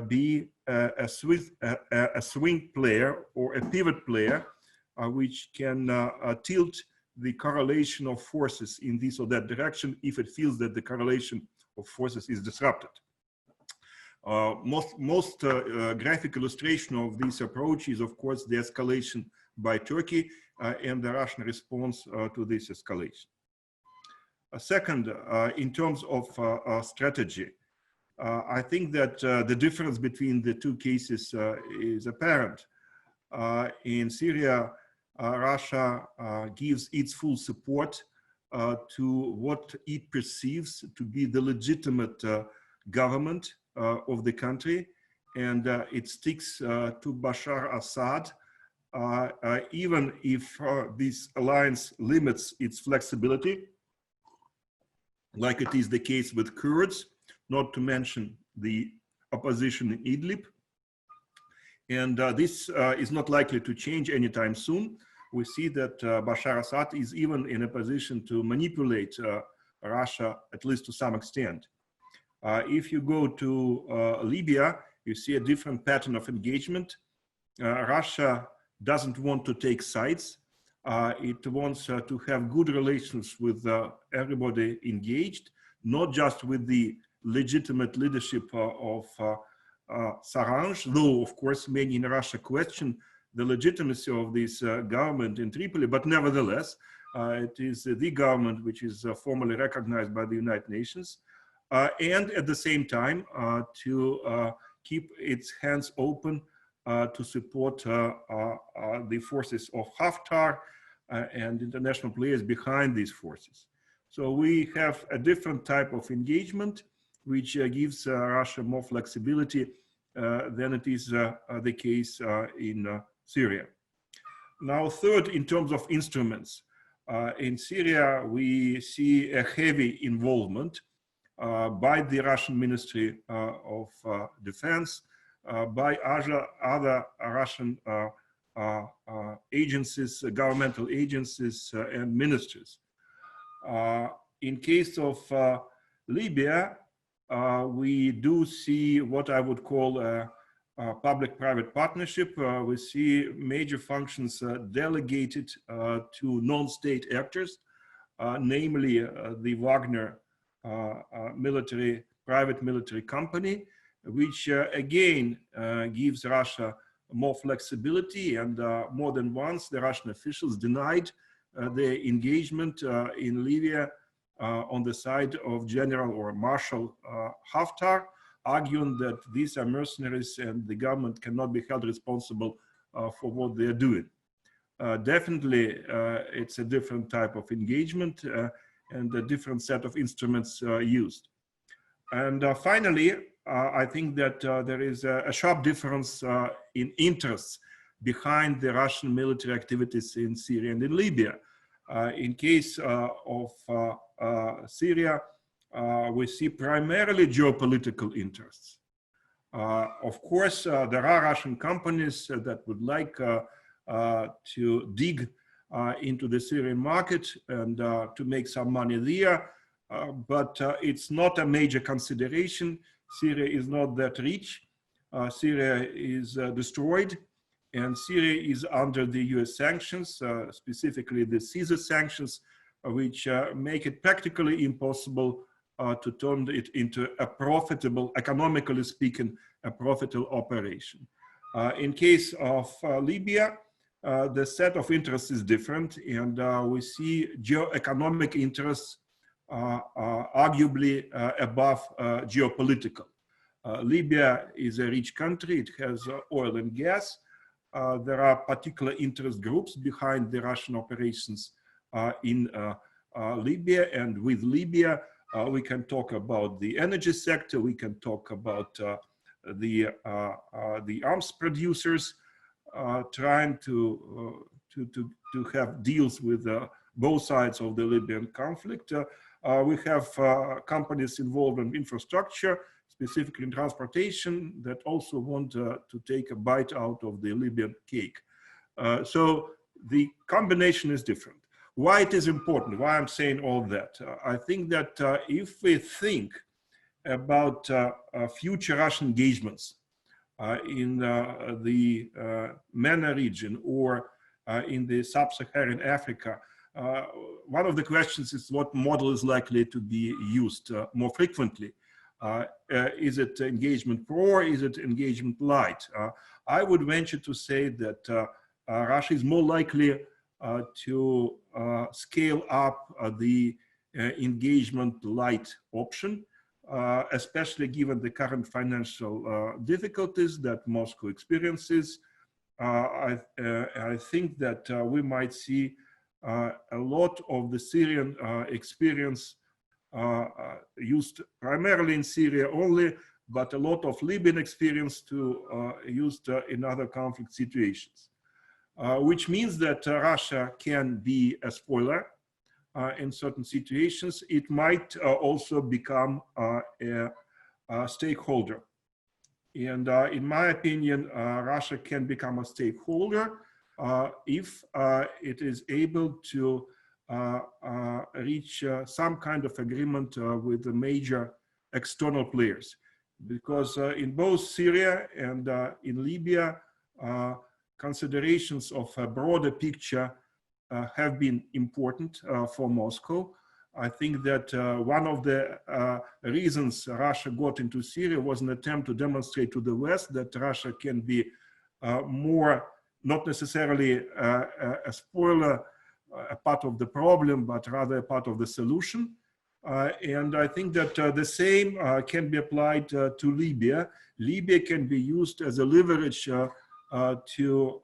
be a swing player or a pivot player, which can tilt the correlation of forces in this or that direction if it feels that the correlation of forces is disrupted. Most graphic illustration of this approach is, of course, the escalation by Turkey and the Russian response to this escalation. Second, in terms of strategy, I think that the difference between the two cases is apparent. In Syria, Russia gives its full support to what it perceives to be the legitimate government of the country, and it sticks to Bashar Assad, even if this alliance limits its flexibility, like it is the case with Kurds, not to mention the opposition in Idlib. And this is not likely to change anytime soon. We see that Bashar Assad is even in a position to manipulate Russia, at least to some extent. If you go to Libya, you see a different pattern of engagement. Russia doesn't want to take sides. It wants to have good relations with everybody engaged, not just with the legitimate leadership of Saranj, though of course many in Russia question the legitimacy of this government in Tripoli, but nevertheless, it is the government which is formally recognized by the United Nations, and at the same time to keep its hands open to support the forces of Haftar and international players behind these forces. So we have a different type of engagement, which gives Russia more flexibility than it is the case in Syria. Now, third, in terms of instruments, in Syria, we see a heavy involvement by the Russian Ministry of Defense, by other Russian agencies, governmental agencies, and ministries. In case of Libya, we do see what I would call a public-private partnership. We see major functions delegated to non-state actors, namely the Wagner private military company, which again gives Russia more flexibility, and more than once the Russian officials denied their engagement in Libya on the side of General or Marshal Haftar, arguing that these are mercenaries and the government cannot be held responsible for what they are doing. Definitely, it's a different type of engagement and a different set of instruments used. And finally, I think that there is a sharp difference in interests behind the Russian military activities in Syria and in Libya. In case of Syria, we see primarily geopolitical interests. Of course, there are Russian companies that would like to dig into the Syrian market and to make some money there, but it's not a major consideration. Syria is not that rich. Syria is destroyed, and Syria is under the US sanctions, specifically the Caesar sanctions, which make it practically impossible to turn it into a profitable, economically speaking, a profitable operation. In case of Libya, the set of interests is different, and we see geo-economic interests arguably above geopolitical. Libya is a rich country, it has oil and gas. There are particular interest groups behind the Russian operations in Libya, and with Libya, we can talk about the energy sector, we can talk about the arms producers trying to have deals with both sides of the Libyan conflict. We have companies involved in infrastructure, specifically in transportation, that also want to take a bite out of the Libyan cake. So the combination is different. Why it is important, why I'm saying all that? I think that if we think about future Russian engagements in the MENA region or in the sub-Saharan Africa, one of the questions is what model is likely to be used more frequently. Is it engagement pro or is it engagement light? I would venture to say that Russia is more likely to scale up the engagement light option, especially given the current financial difficulties that Moscow experiences. I think that we might see a lot of the Syrian experience used primarily in Syria only, but a lot of Libyan experience used in other conflict situations. Which means that Russia can be a spoiler in certain situations. It might also become a stakeholder. And in my opinion, Russia can become a stakeholder if it is able to reach some kind of agreement with the major external players. Because in both Syria and in Libya, considerations of a broader picture have been important for Moscow. I think that one of the reasons Russia got into Syria was an attempt to demonstrate to the West that Russia can be more, not necessarily a spoiler, a part of the problem, but rather a part of the solution. And I think that the same can be applied to Libya. Libya can be used as a leverage to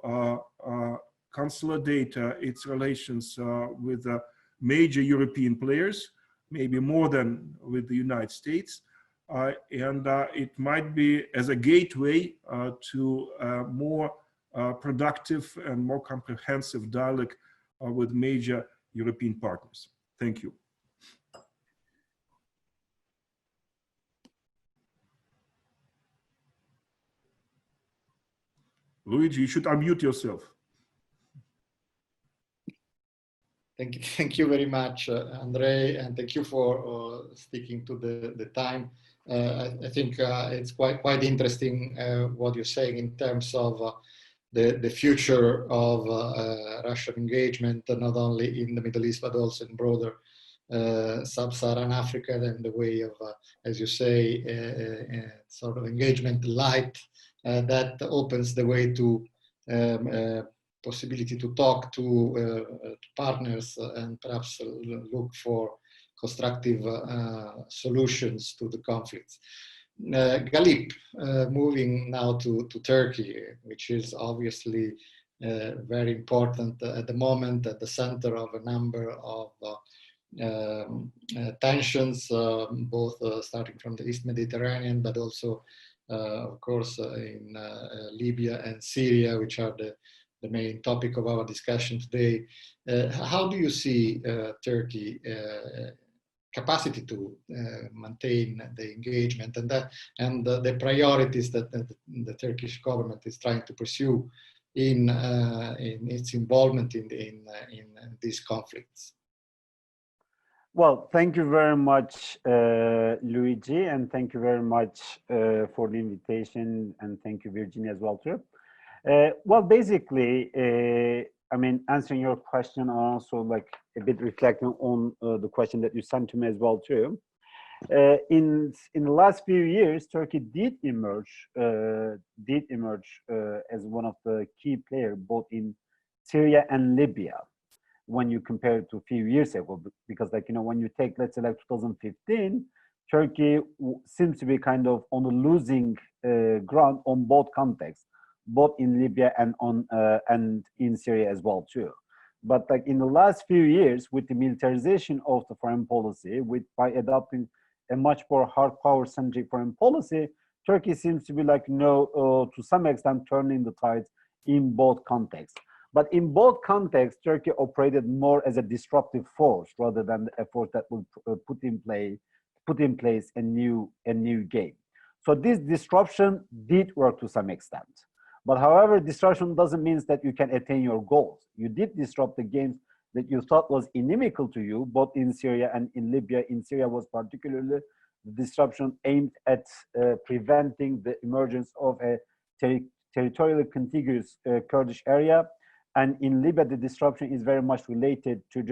consolidate its relations with major European players, maybe more than with the United States. And it might be as a gateway to a more productive and more comprehensive dialogue with major European partners. Thank you. Luigi, you should unmute yourself. Thank you very much, Andrei, and thank you for sticking to the time. I think it's quite interesting what you're saying in terms of the future of Russian engagement, not only in the Middle East, but also in broader sub-Saharan Africa, and the way of, as you say, sort of engagement light that opens the way to possibility to talk to partners and perhaps look for constructive solutions to the conflicts. Galip, moving now to Turkey, which is obviously very important at the moment, at the center of a number of tensions, both starting from the East Mediterranean, but also, of course, in Libya and Syria, which are the main topic of our discussion today. How do you see Turkey capacity to maintain the engagement and the priorities that the Turkish government is trying to pursue in its involvement in these conflicts? Well, thank you very much, Luigi, and thank you very much for the invitation, and thank you, Virginia, as well, too. Well, basically, I mean, answering your question, also like a bit reflecting on the question that you sent to me as well, too. In the last few years, Turkey did emerge as one of the key players, both in Syria and Libya, when you compare it to a few years ago, because like, you know, when you take, let's say like 2015, Turkey seems to be kind of on a losing ground on both contexts, both in Libya and in Syria as well too. But like in the last few years, with the militarization of the foreign policy, by adopting a much more hard power centric foreign policy, Turkey seems to be like, you know, to some extent turning the tides in both contexts. But in both contexts, Turkey operated more as a disruptive force rather than a force that would put in place a new game. So this disruption did work to some extent. But however, disruption doesn't mean that you can attain your goals. You did disrupt the games that you thought was inimical to you, both in Syria and in Libya. In Syria was particularly the disruption aimed at preventing the emergence of a territorially contiguous Kurdish area. And in Libya, the disruption is very much related to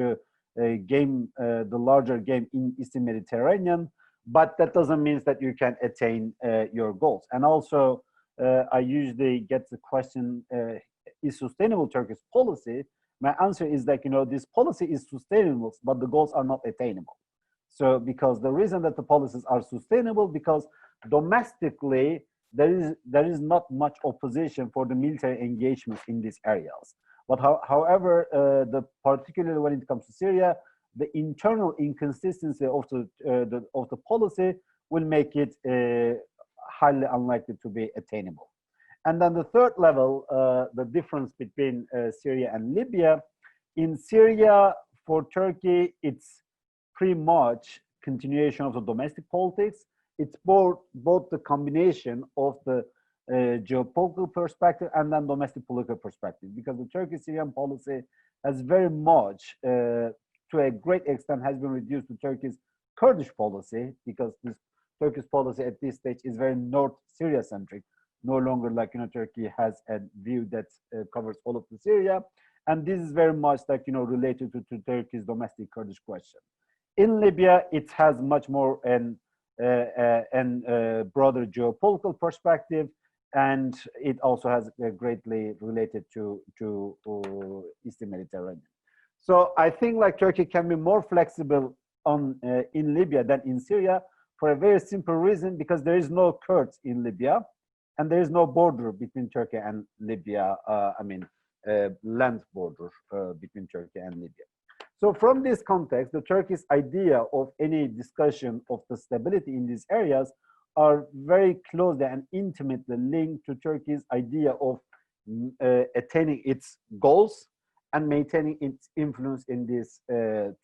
the larger game in Eastern Mediterranean, but that doesn't mean that you can attain your goals. And also, I usually get the question, is sustainable Turkish policy? My answer is that, you know, this policy is sustainable, but the goals are not attainable. So because the reason that the policies are sustainable, because domestically, there is not much opposition for the military engagements in these areas. But however, particularly when it comes to Syria, the internal inconsistency of the policy will make it highly unlikely to be attainable. And then the third level, the difference between Syria and Libya. In Syria, for Turkey, it's pretty much continuation of the domestic politics. It's both the combination of the geopolitical perspective and then domestic political perspective, because the Turkish-Syrian policy has very much, to a great extent, has been reduced to Turkey's Kurdish policy, because this Turkish policy at this stage is very North Syria centric, no longer like, you know, Turkey has a view that covers all of the Syria, and this is very much like, you know, related to Turkey's domestic Kurdish question. In Libya, it has much more an broader geopolitical perspective, and it also has greatly related to Eastern Mediterranean. So I think like Turkey can be more flexible in Libya than in Syria for a very simple reason, because there is no Kurds in Libya, and there is no border between Turkey and Libya. Land border between Turkey and Libya. So from this context, the Turkish idea of any discussion of the stability in these areas are very closely and intimately linked to Turkey's idea of attaining its goals and maintaining its influence in these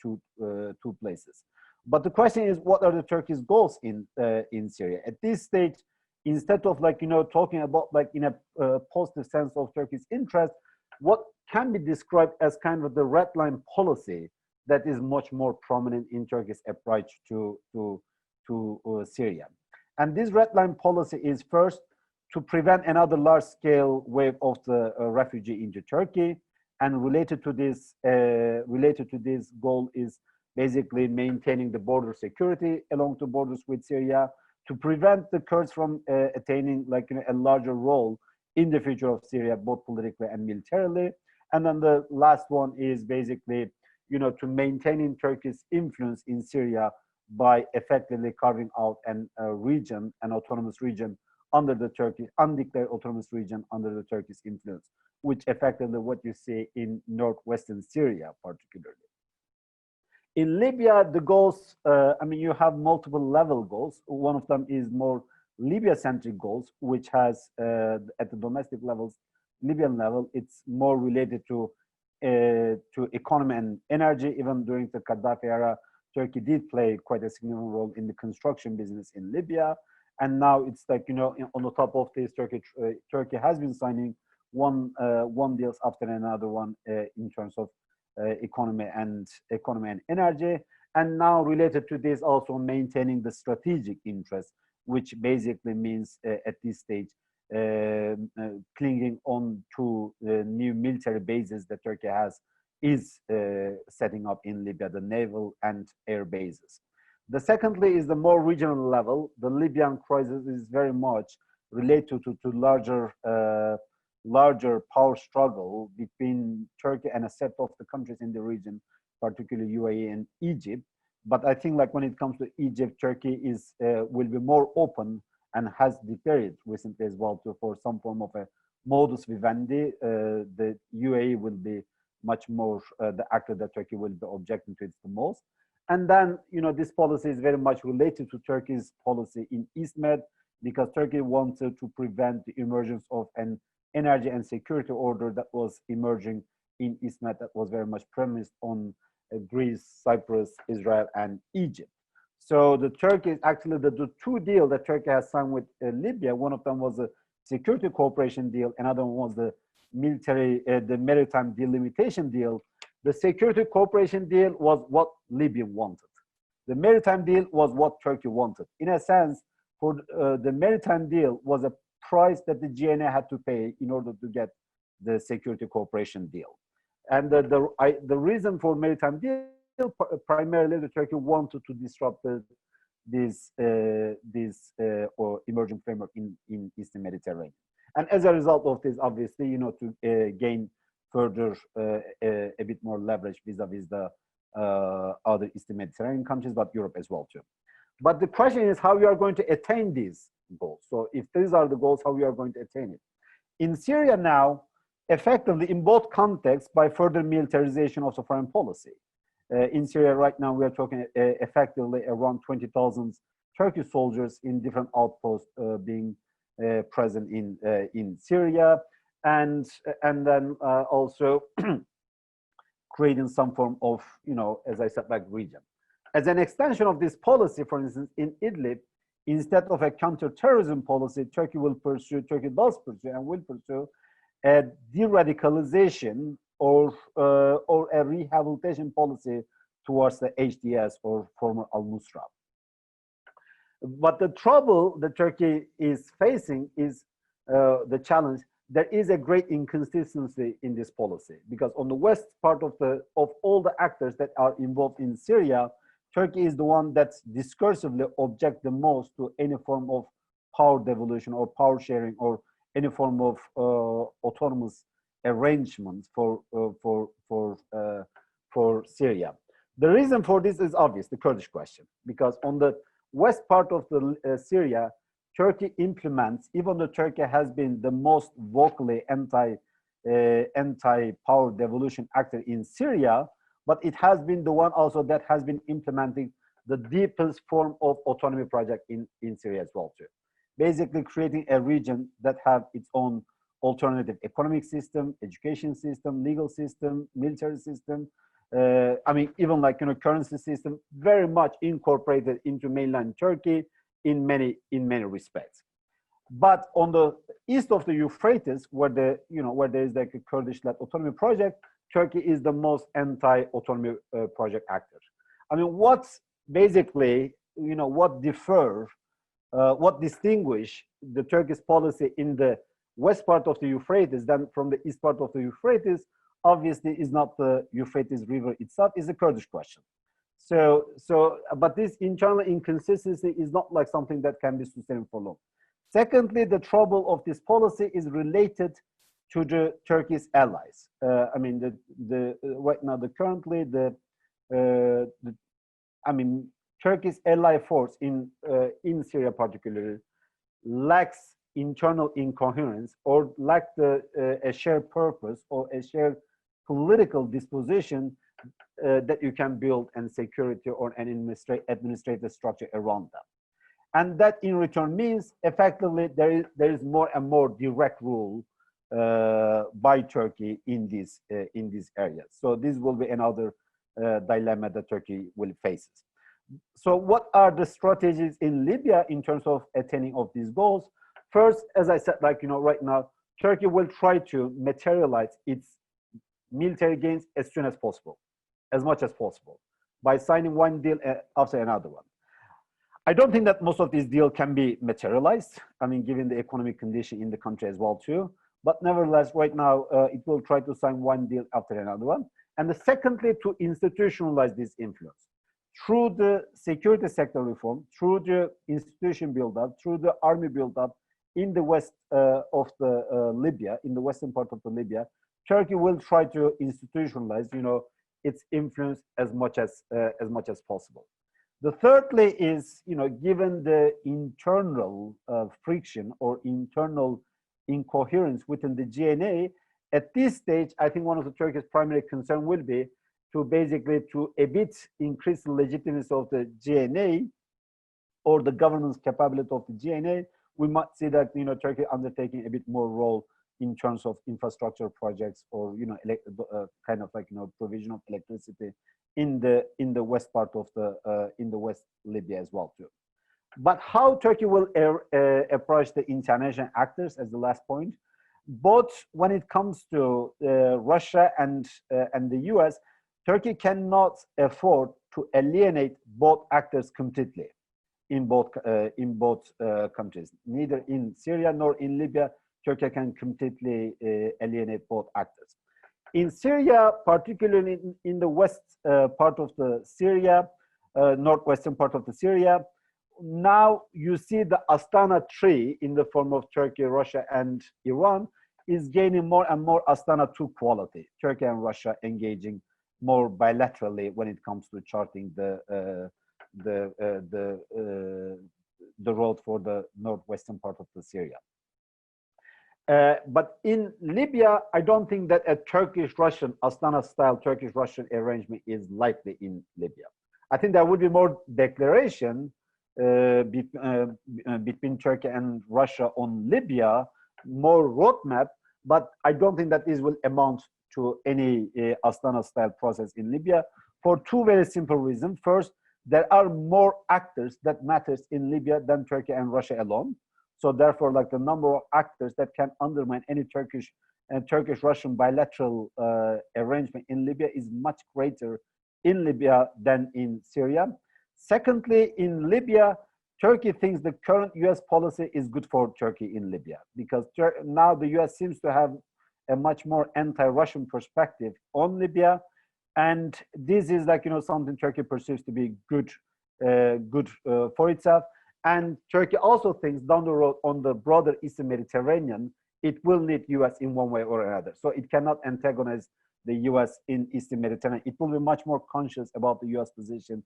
two places. But the question is, what are the Turkey's goals in Syria? At this stage, instead of like, you know, talking about like in a positive sense of Turkey's interest, what can be described as kind of the red line policy that is much more prominent in Turkey's approach to Syria. And this red line policy is first to prevent another large-scale wave of the refugee into Turkey, and related to this goal is basically maintaining the border security along the borders with Syria, to prevent the Kurds from attaining like, you know, a larger role in the future of Syria, both politically and militarily. And then the last one is basically, you know, to maintaining Turkey's influence in Syria by effectively carving out an region, an autonomous region under the Turkey, undeclared autonomous region under the Turkish influence, which effectively what you see in northwestern Syria particularly. In Libya, the goals, I mean, you have multiple level goals. One of them is more Libya-centric goals, which has, at the domestic levels, Libyan level, it's more related to economy and energy. Even during the Gaddafi era, Turkey did play quite a significant role in the construction business in Libya. And now it's like, you know, on the top of this, Turkey has been signing one deals after another one in terms of economy and energy. And now related to this, also maintaining the strategic interest, which basically means at this stage, clinging on to the new military bases that Turkey is setting up in Libya, the naval and air bases. The secondly is the more regional level. The Libyan crisis is very much related to larger power struggle between Turkey and a set of the countries in the region, particularly UAE and Egypt. But I think like when it comes to Egypt, Turkey will be more open and has declared recently as well for some form of a modus vivendi. The UAE will be much more the actor that Turkey will be objecting to it the most. And then, you know, this policy is very much related to Turkey's policy in East Med, because Turkey wanted to prevent the emergence of an energy and security order that was emerging in East Med that was very much premised on Greece, Cyprus, Israel, and Egypt. So the Turkey is actually the two deals that Turkey has signed with Libya. One of them was a security cooperation deal. Another one was the maritime delimitation deal. The security cooperation deal was what Libya wanted. The maritime deal was what Turkey wanted. In a sense, for the maritime deal was a price that the GNA had to pay in order to get the security cooperation deal. And the reason for maritime deal, primarily the Turkey wanted to disrupt this emerging framework in Eastern Mediterranean. And as a result of this, obviously, you know, to gain further a bit more leverage vis-a-vis the other Eastern Mediterranean countries, but Europe as well too. But the question is how we are going to attain these goals. So if these are the goals, how we are going to attain it. In Syria now, effectively in both contexts, by further militarization of the foreign policy. In Syria right now, we are talking effectively around 20,000 Turkish soldiers in different outposts being present in Syria, and then also creating some form of, you know, as I said, like region. As an extension of this policy, for instance, in Idlib, instead of a counterterrorism policy, Turkey does pursue and will pursue a de-radicalization or a rehabilitation policy towards the HDS or former al-Nusra. But the trouble that Turkey is facing is the challenge. There is a great inconsistency in this policy, because on the west part of all the actors that are involved in Syria, Turkey is the one that's discursively object the most to any form of power devolution or power sharing or any form of autonomous arrangements for Syria. The reason for this is obvious, the Kurdish question, because on the west part of the Syria, Turkey implements, even though Turkey has been the most vocally anti-power devolution actor in Syria, but it has been the one also that has been implementing the deepest form of autonomy project in Syria as well too. Basically creating a region that have its own alternative economic system, education system, legal system, military system, I mean, even like, you know, currency system, very much incorporated into mainland Turkey in many respects. But on the east of the Euphrates, where there is like a Kurdish-led autonomy project, Turkey is the most anti-autonomy project actor. I mean, what's basically, you know, what distinguish the Turkish policy in the west part of the Euphrates than from the east part of the Euphrates, obviously is not the Euphrates River itself, is the Kurdish question. But this internal inconsistency is not like something that can be sustained for long. Secondly, the trouble of this policy is related to the Turkey's allies. I mean, right now, currently, Turkey's ally force in Syria particularly lacks internal incoherence or lack a shared purpose or a shared political disposition that you can build and security or an administrative structure around them. And that in return means effectively there is more and more direct rule by Turkey in these areas. So this will be another dilemma that Turkey will face. So what are the strategies in Libya in terms of attaining of these goals? First, as I said, like, right now, Turkey will try to materialize its military gains as soon as possible, as much as possible, by signing one deal after another one. I don't think that most of these deals can be materialized. I mean, given the economic condition in the country as well too. But nevertheless, right now, it will try to sign one deal after another one. And secondly, to institutionalize this influence through the security sector reform, through the institution build-up, through the army build-up in the west of the Libya, in the western part of the Libya. Turkey will try to institutionalize, its influence as much as possible. The thirdly is, given the internal friction or internal incoherence within the GNA, at this stage, I think one of the Turkey's primary concern will be to basically to a bit increase the legitimacy of the GNA or the governance capability of the GNA. We might see that Turkey undertaking a bit more role in terms of infrastructure projects or kind of like provision of electricity in the west part of the in the West Libya as well too. But how Turkey will approach the international actors as the last point, both when it comes to Russia and the US, Turkey cannot afford to alienate both actors completely in both countries. Neither in Syria nor in Libya, Turkey can completely alienate both actors. In Syria, particularly in the west part of the Syria, northwestern part of the Syria, now you see the Astana tree in the form of Turkey, Russia, and Iran is gaining more and more Astana 2 quality. Turkey and Russia engaging more bilaterally when it comes to charting the road for the northwestern part of the Syria. But in Libya, I don't think that a Turkish-Russian, Astana-style Turkish-Russian arrangement is likely in Libya. I think there would be more declaration between Turkey and Russia on Libya, more roadmap, but I don't think that this will amount to any Astana-style process in Libya for two very simple reasons. First, there are more actors that matters in Libya than Turkey and Russia alone. So therefore, like the number of actors that can undermine any Turkish-Russian bilateral arrangement in Libya is much greater in Libya than in Syria. Secondly, in Libya, Turkey thinks the current US policy is good for Turkey in Libya because now the US seems to have a much more anti-Russian perspective on Libya. And this is like, something Turkey perceives to be good for itself. And Turkey also thinks down the road on the broader Eastern Mediterranean, it will need US in one way or another. So it cannot antagonize the US in Eastern Mediterranean. It will be much more conscious about the US position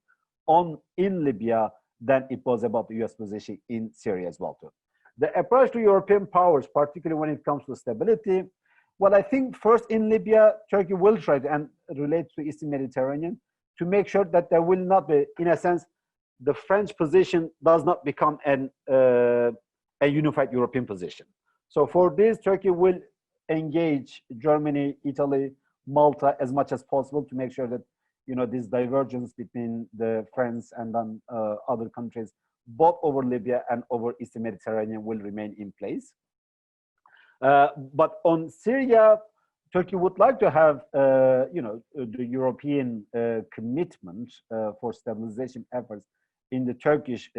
in Libya than it was about the US position in Syria as well too. The approach to European powers, particularly when it comes to stability, well, I think first in Libya, Turkey will try to, and relates to Eastern Mediterranean, to make sure that there will not be, in a sense, the French position does not become a unified European position. So for this, Turkey will engage Germany, Italy, Malta as much as possible to make sure that this divergence between the France and then other countries, both over Libya and over Eastern Mediterranean, will remain in place. But on Syria, Turkey would like to have, the European commitment for stabilization efforts in the Turkish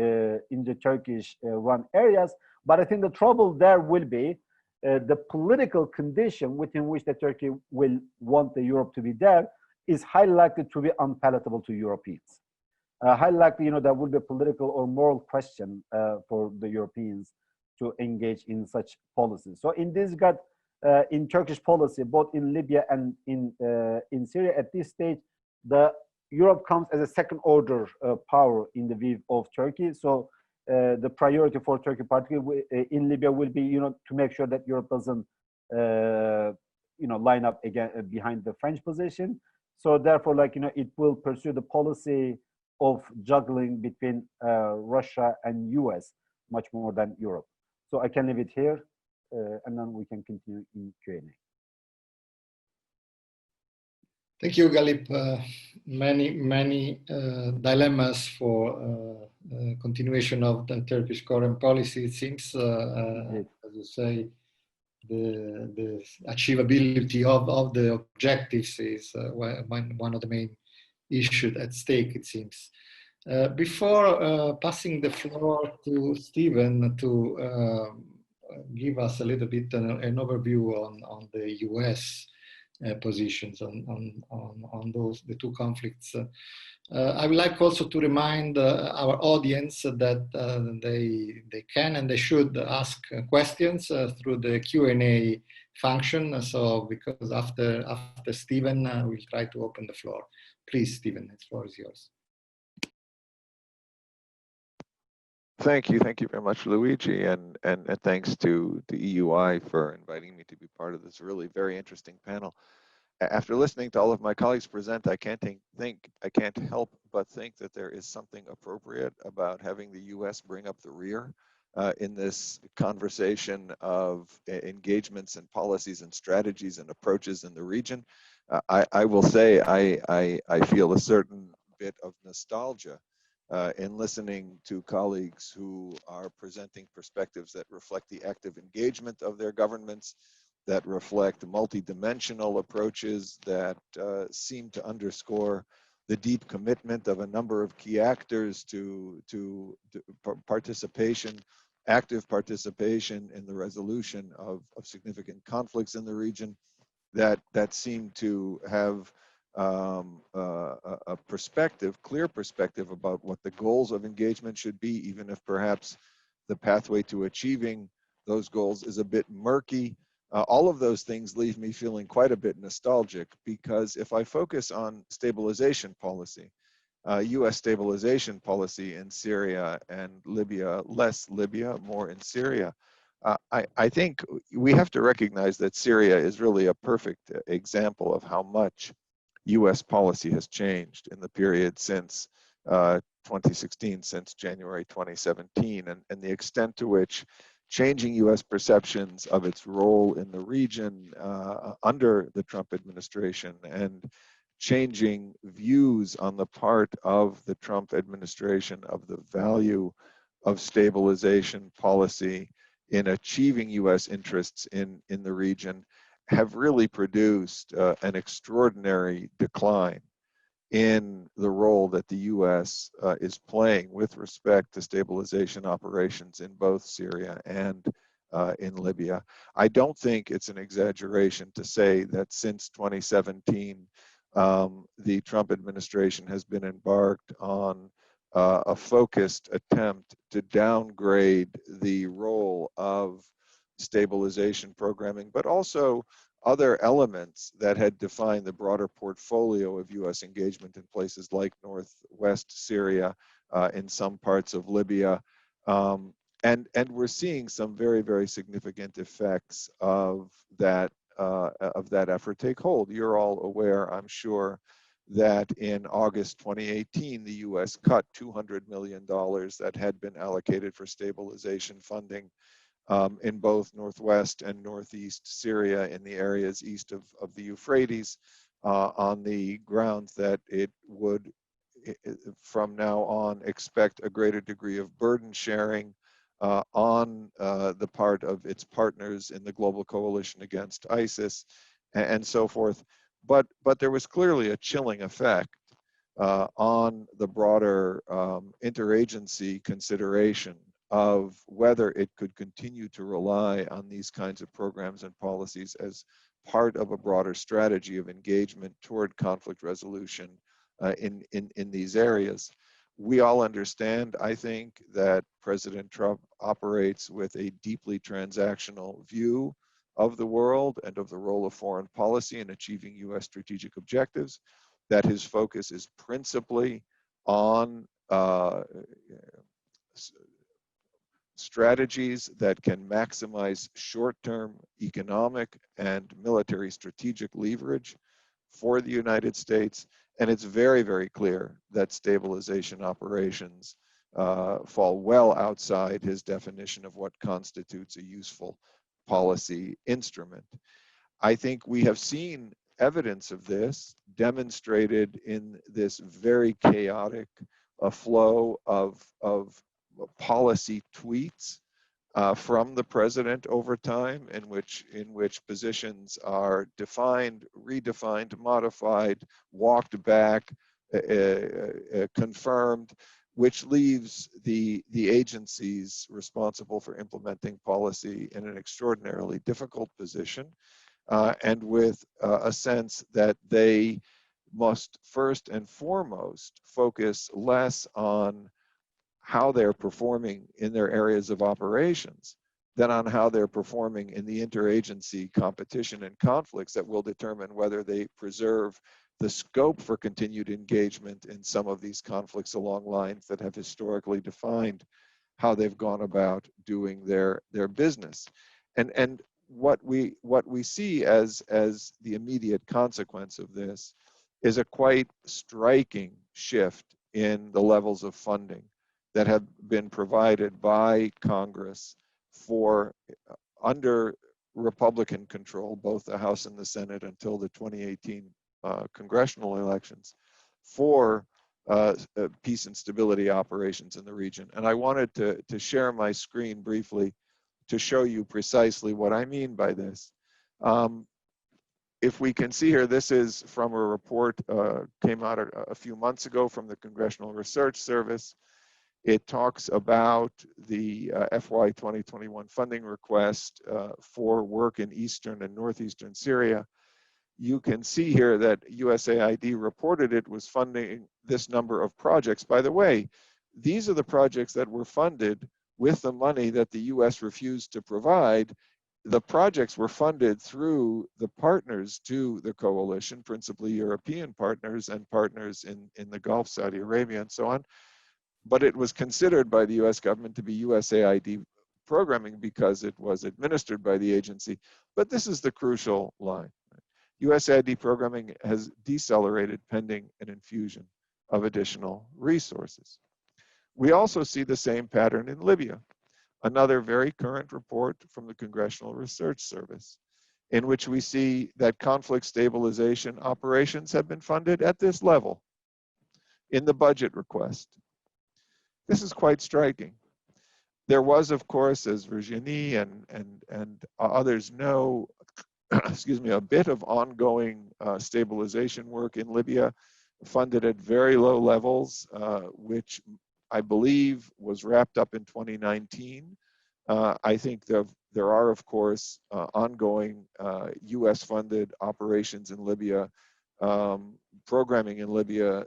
run areas. But I think the trouble there will be the political condition within which the Turkey will want the Europe to be there is highly likely to be unpalatable to Europeans. Highly likely, there will be a political or moral question for the Europeans to engage in such policies. So in this regard, in Turkish policy, both in Libya and in Syria, at this stage, the Europe comes as a second order power in the view of Turkey. So the priority for Turkey, particularly in Libya, will be, to make sure that Europe doesn't, line up again behind the French position. So therefore, it will pursue the policy of juggling between Russia and US much more than Europe. So I can leave it here, and then we can continue in Q&A. Thank you, Galip. Many dilemmas for continuation of the Turkish current policy. It seems, as you say, the achievability of the objectives is one of the main issues at stake, it seems. Before passing the floor to Stephen to give us a little bit an overview on the US positions on the two conflicts. I would like also to remind our audience that they can and they should ask questions through the Q&A function. So because after Stephen, we'll try to open the floor. Please, Stephen, the floor is yours. Thank you very much, Luigi, and thanks to the EUI for inviting me to be part of this really very interesting panel. After listening to all of my colleagues present, I can't help but think that there is something appropriate about having the U.S. bring up the rear in this conversation of engagements and policies and strategies and approaches in the region. I will say I feel a certain bit of nostalgia in listening to colleagues who are presenting perspectives that reflect the active engagement of their governments, that reflect multidimensional approaches, that seem to underscore the deep commitment of a number of key actors to participation, active participation in the resolution of significant conflicts in the region, that seem to have a perspective, clear perspective about what the goals of engagement should be, even if perhaps the pathway to achieving those goals is a bit murky. All of those things leave me feeling quite a bit nostalgic, because if I focus on stabilization policy, US stabilization policy in Syria and Libya, less Libya, more in Syria, I think we have to recognize that Syria is really a perfect example of how much US policy has changed in the period since 2016, since January 2017, and the extent to which changing US perceptions of its role in the region under the Trump administration, and changing views on the part of the Trump administration of the value of stabilization policy in achieving US interests in the region, have really produced an extraordinary decline in the role that the US is playing with respect to stabilization operations in both Syria and in Libya. I don't think it's an exaggeration to say that since 2017, the Trump administration has been embarked on a focused attempt to downgrade the role of stabilization programming, but also other elements that had defined the broader portfolio of US engagement in places like northwest Syria, in some parts of Libya. And we're seeing some very, very significant effects of that effort take hold. You're all aware, I'm sure, that in August 2018, the US cut $200 million that had been allocated for stabilization funding in both northwest and northeast Syria, in the areas east of the Euphrates, on the grounds that it would, from now on, expect a greater degree of burden sharing on the part of its partners in the global coalition against ISIS, and so forth. But there was clearly a chilling effect on the broader interagency consideration of whether it could continue to rely on these kinds of programs and policies as part of a broader strategy of engagement toward conflict resolution in these areas. We all understand, I think, that President Trump operates with a deeply transactional view of the world and of the role of foreign policy in achieving US strategic objectives. that his focus is principally on strategies that can maximize short-term economic and military strategic leverage for the United States. And it's very, very clear that stabilization operations fall well outside his definition of what constitutes a useful policy instrument. I think we have seen evidence of this demonstrated in this very chaotic flow of policy tweets from the president over time, in which positions are defined, redefined, modified, walked back, confirmed, which leaves the agencies responsible for implementing policy in an extraordinarily difficult position, and with a sense that they must first and foremost focus less on how they're performing in their areas of operations than on how they're performing in the interagency competition and conflicts that will determine whether they preserve the scope for continued engagement in some of these conflicts along lines that have historically defined how they've gone about doing their business. And what we see as the immediate consequence of this is a quite striking shift in the levels of funding that have been provided by Congress for, under Republican control, both the House and the Senate until the 2018 congressional elections, for peace and stability operations in the region. And I wanted to share my screen briefly to show you precisely what I mean by this. If we can see here, this is from a report came out a few months ago from the Congressional Research Service. It talks about the FY 2021 funding request for work in eastern and northeastern Syria. You can see here that USAID reported it was funding this number of projects. By the way, these are the projects that were funded with the money that the US refused to provide. The projects were funded through the partners to the coalition, principally European partners and partners in the Gulf, Saudi Arabia, and so on. But it was considered by the US government to be USAID programming because it was administered by the agency. But this is the crucial line. USAID programming has decelerated pending an infusion of additional resources. We also see the same pattern in Libya, another very current report from the Congressional Research Service, in which we see that conflict stabilization operations have been funded at this level in the budget request. This is quite striking. There was, of course, as Virginie and others know, excuse me, a bit of ongoing stabilization work in Libya, funded at very low levels, which I believe was wrapped up in 2019. I think there are, of course, ongoing US-funded operations in Libya, programming in Libya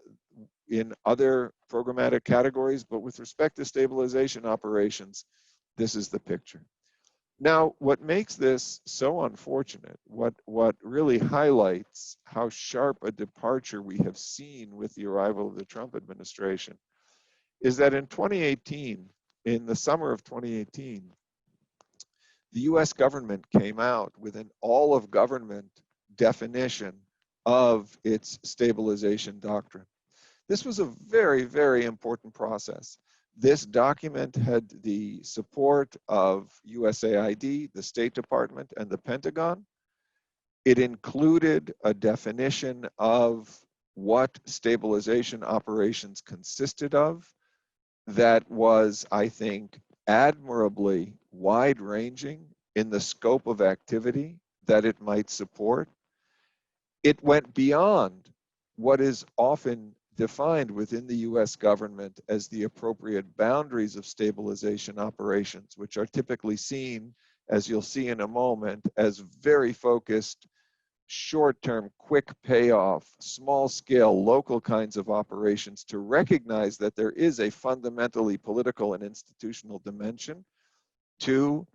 in other programmatic categories, but with respect to stabilization operations, this is the picture. Now, what makes this so unfortunate, what really highlights how sharp a departure we have seen with the arrival of the Trump administration, is that in 2018, in the summer of 2018, the US government came out with an all-of-government definition of its stabilization doctrine. This was a very, very important process. This document had the support of USAID, the State Department, and the Pentagon. It included a definition of what stabilization operations consisted of that was, I think, admirably wide-ranging in the scope of activity that it might support. It went beyond what is often defined within the US government as the appropriate boundaries of stabilization operations, which are typically seen, as you'll see in a moment, as very focused, short-term, quick payoff, small-scale, local kinds of operations, to recognize that there is a fundamentally political and institutional dimension to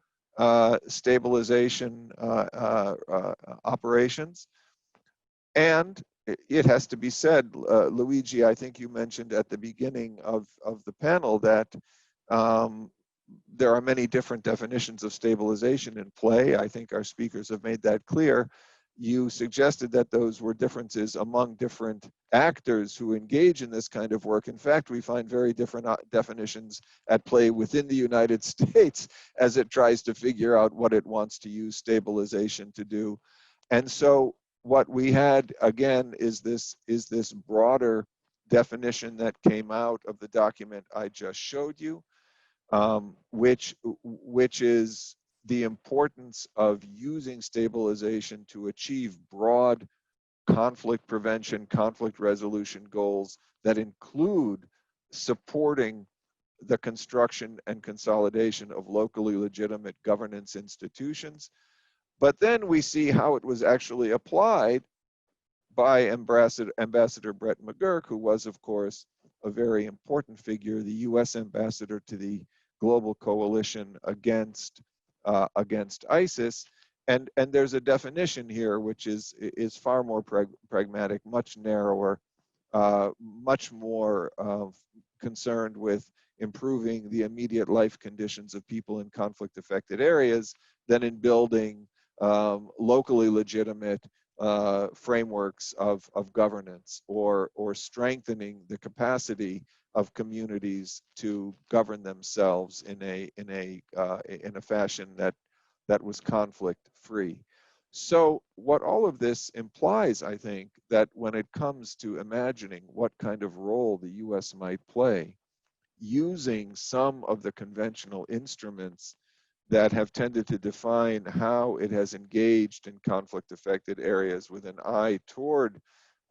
stabilization operations. And it has to be said, Luigi, I think you mentioned at the beginning of the panel that there are many different definitions of stabilization in play. I think our speakers have made that clear. You suggested that those were differences among different actors who engage in this kind of work. In fact, we find very different definitions at play within the United States as it tries to figure out what it wants to use stabilization to do. And so what we had, again, is this broader definition that came out of the document I just showed you, which is the importance of using stabilization to achieve broad conflict prevention, conflict resolution goals that include supporting the construction and consolidation of locally legitimate governance institutions. But then we see how it was actually applied by Ambassador Brett McGurk, who was, of course, a very important figure, the U.S. ambassador to the global coalition against ISIS. And there's a definition here which is far more pragmatic, much narrower, much more concerned with improving the immediate life conditions of people in conflict-affected areas than in building locally legitimate frameworks of governance or strengthening the capacity of communities to govern themselves in a fashion that was conflict-free. So what all of this implies, I think, that when it comes to imagining what kind of role the U.S. might play, using some of the conventional instruments that have tended to define how it has engaged in conflict-affected areas with an eye toward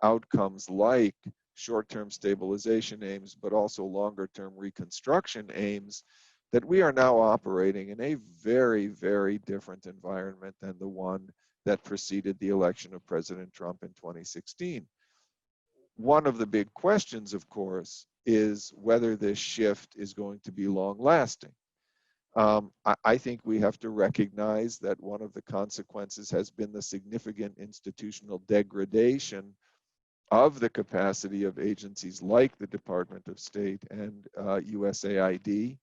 outcomes like short-term stabilization aims, but also longer-term reconstruction aims, that we are now operating in a very, very different environment than the one that preceded the election of President Trump in 2016. One of the big questions, of course, is whether this shift is going to be long-lasting. I think we have to recognize that one of the consequences has been the significant institutional degradation of the capacity of agencies like the Department of State and USAID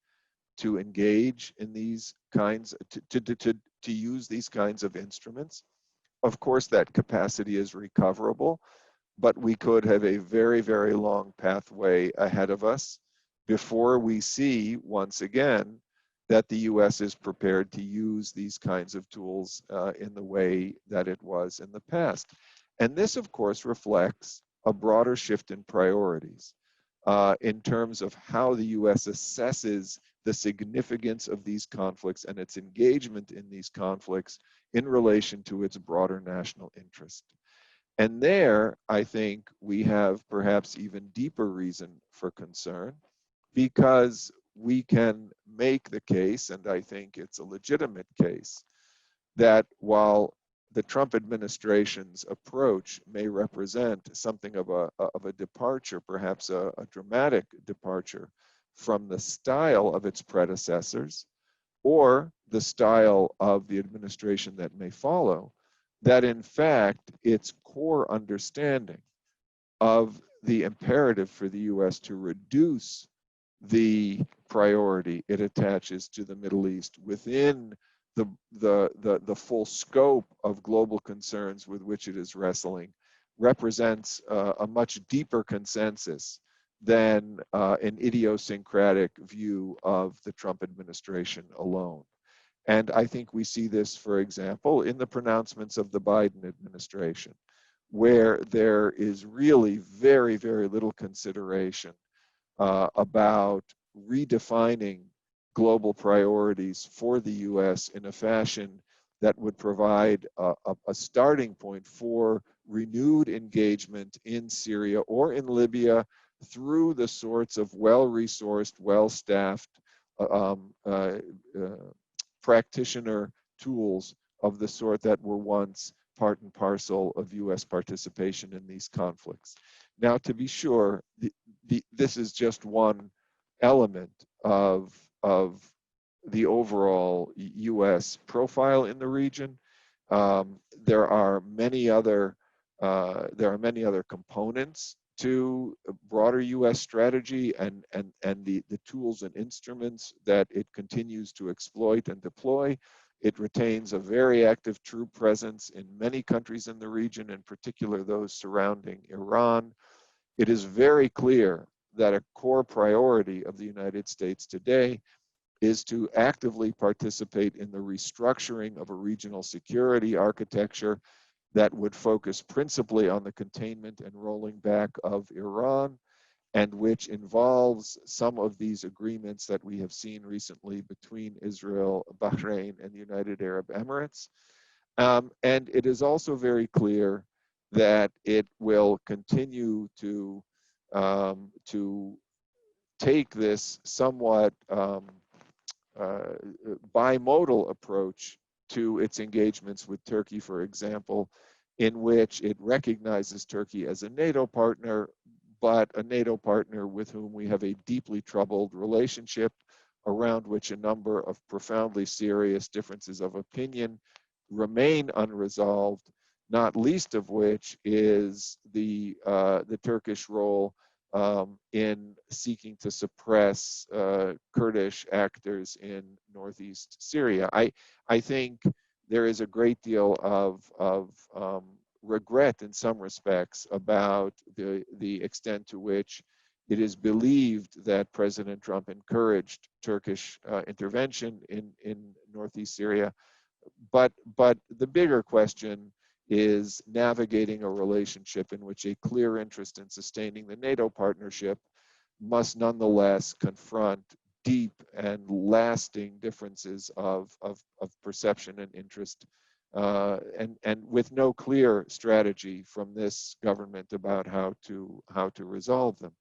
to engage in these kinds, to use these kinds of instruments. Of course, that capacity is recoverable, but we could have a very, very long pathway ahead of us before we see, once again, that the U.S. is prepared to use these kinds of tools in the way that it was in the past. And this, of course, reflects a broader shift in priorities in terms of how the U.S. assesses the significance of these conflicts and its engagement in these conflicts in relation to its broader national interest. And there, I think, we have perhaps even deeper reason for concern, because we can make the case, and I think it's a legitimate case, that while the Trump administration's approach may represent something of a departure, perhaps a dramatic departure from the style of its predecessors or the style of the administration that may follow, that in fact its core understanding of the imperative for the U.S. to reduce the priority it attaches to the Middle East within the full scope of global concerns with which it is wrestling represents a much deeper consensus than an idiosyncratic view of the Trump administration alone. And I think we see this, for example, in the pronouncements of the Biden administration, where there is really very, very little consideration about redefining global priorities for the U.S. in a fashion that would provide a starting point for renewed engagement in Syria or in Libya through the sorts of well-resourced, well-staffed practitioner tools of the sort that were once part and parcel of U.S. participation in these conflicts. Now, to be sure, this is just one element of the overall U.S. profile in the region. There are many other there are many other components to a broader U.S. strategy and the tools and instruments that it continues to exploit and deploy. It retains a very active troop presence in many countries in the region, in particular those surrounding Iran. It is very clear that a core priority of the United States today is to actively participate in the restructuring of a regional security architecture that would focus principally on the containment and rolling back of Iran, and which involves some of these agreements that we have seen recently between Israel, Bahrain, and the United Arab Emirates. And it is also very clear that it will continue to take this somewhat bimodal approach to its engagements with Turkey, for example, in which it recognizes Turkey as a NATO partner, but a NATO partner with whom we have a deeply troubled relationship, around which a number of profoundly serious differences of opinion remain unresolved, not least of which is the Turkish role in seeking to suppress Kurdish actors in northeast Syria. I think there is a great deal of regret in some respects about the extent to which it is believed that President Trump encouraged Turkish intervention in northeast Syria. But the bigger question is navigating a relationship in which a clear interest in sustaining the NATO partnership must nonetheless confront deep and lasting differences of perception and interest, and with no clear strategy from this government about how to resolve them.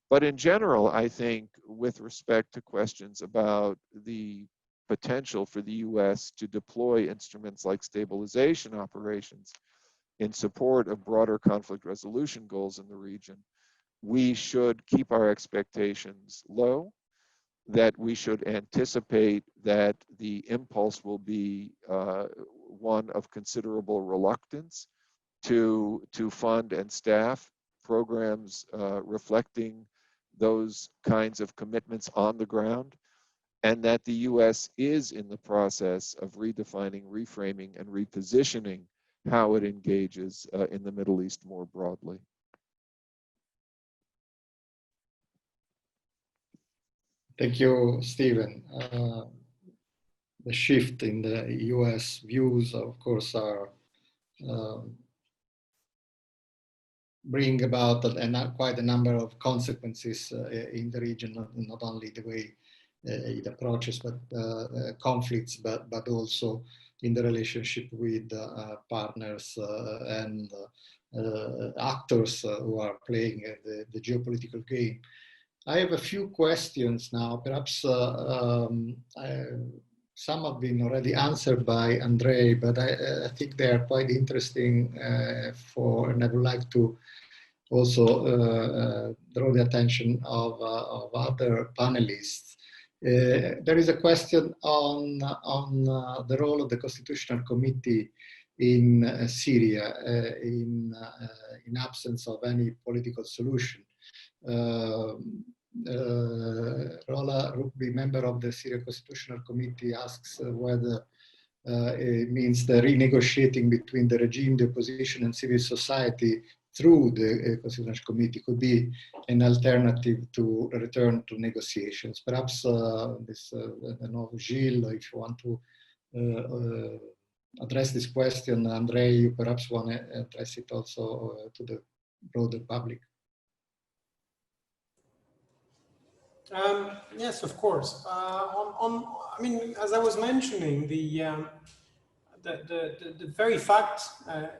But in general, I think with respect to questions about the potential for the U.S. to deploy instruments like stabilization operations in support of broader conflict resolution goals in the region, we should keep our expectations low, that we should anticipate that the impulse will be one of considerable reluctance to fund and staff programs reflecting those kinds of commitments on the ground, and that the U.S. is in the process of redefining, reframing, and repositioning how it engages in the Middle East more broadly. Thank you, Stephen. The shift in the U.S. views, of course, are bring about quite a number of consequences in the region, not only the way it approaches but conflicts, but also in the relationship with partners and actors who are playing the geopolitical game. I have a few questions now. Perhaps some have been already answered by Andrei, but I think they are quite interesting and I would like to also draw the attention of other panelists. There is a question on the role of the Constitutional Committee in Syria in absence of any political solution. Rola Rugby, member of the Syria Constitutional Committee, asks whether it means the renegotiating between the regime, the opposition, and civil society through the Constitutional Committee could be an alternative to return to negotiations. Perhaps this, I don't know, Gilles, if you want to address this question, Andrei, you perhaps want to address it also to the broader public. Yes, of course. I mean, as I was mentioning, the very fact,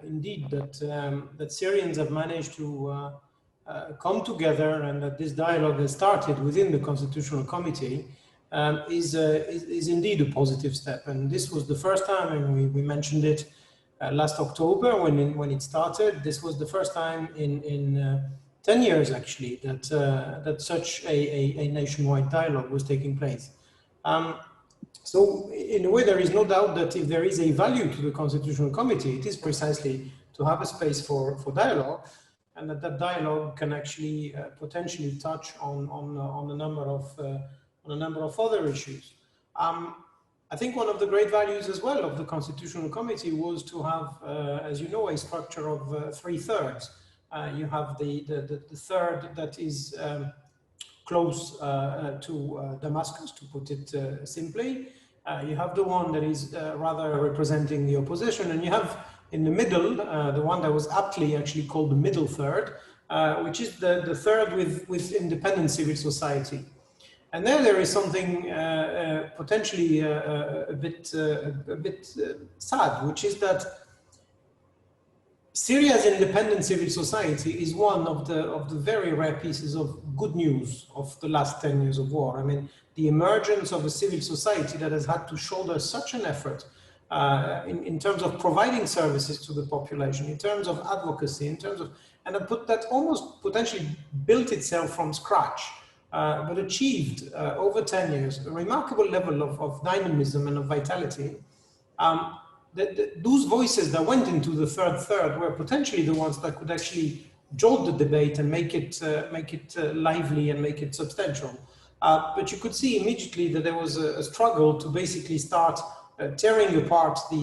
indeed, that Syrians have managed to come together and that this dialogue has started within the Constitutional Committee is indeed a positive step. And this was the first time, and we mentioned it last October when it started. This was the first time in 10 years, actually, that such a nationwide dialogue was taking place. So in a way, there is no doubt that if there is a value to the Constitutional Committee, it is precisely have a space for dialogue, and that dialogue can actually potentially touch on a number of other issues. I think one of the great values as well of the Constitutional Committee was to have, as you know, a structure of 3/3. You have the third that is close to Damascus, to put it simply. You have the one that is rather representing the opposition, and you have in the middle the one that was aptly actually called the middle third, which is the third with independent civil society. And there is something potentially a bit sad, which is that Syria's independent civil society is one of the very rare pieces of good news of the last 10 years of war. I mean, the emergence of a civil society that has had to shoulder such an effort in terms of providing services to the population, in terms of advocacy, in terms of, and that almost potentially built itself from scratch, but achieved over 10 years a remarkable level of dynamism and of vitality. Those voices that went into the third were potentially the ones that could actually jolt the debate and make it lively and make it substantial. But you could see immediately that there was a struggle to basically start tearing apart the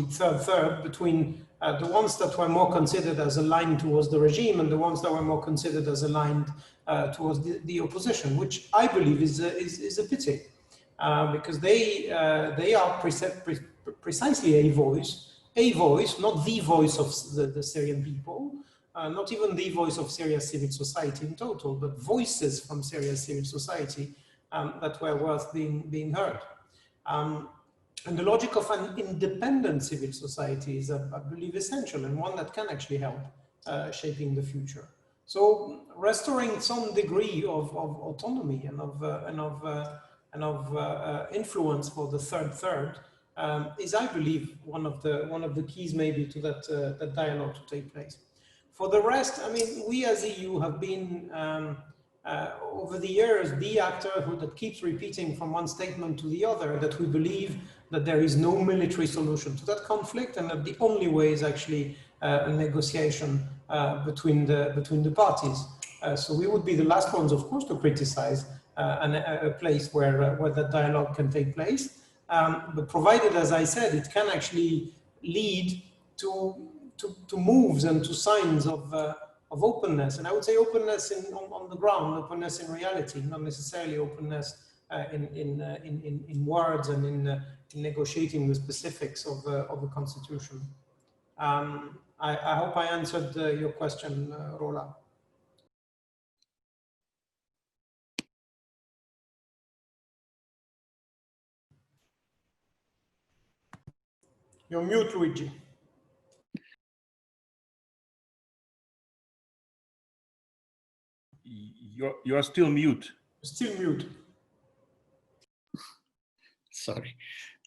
third between the ones that were more considered as aligned towards the regime and the ones that were more considered as aligned towards the opposition, which I believe is a pity, because they are precisely a voice, not the voice of the Syrian people, not even the voice of Syria's civil society in total, but voices from Syria's civil society that were worth being heard. And the logic of an independent civil society is, I believe, essential, and one that can actually help shaping the future. So restoring some degree of autonomy and of influence for the third is, I believe, one of the keys maybe to that dialogue to take place. For the rest, I mean, we as EU have been over the years the actor that keeps repeating from one statement to the other that we believe that there is no military solution to that conflict, and that the only way is actually a negotiation between the parties. So we would be the last ones, of course, to criticize a place where that dialogue can take place. But provided, as I said, it can actually lead to moves and to signs of openness. And I would say openness on the ground, openness in reality, not necessarily openness in words and in negotiating the specifics of the constitution. I hope I answered your question, Rola. You're mute, Luigi. You are still mute. Still mute. Sorry,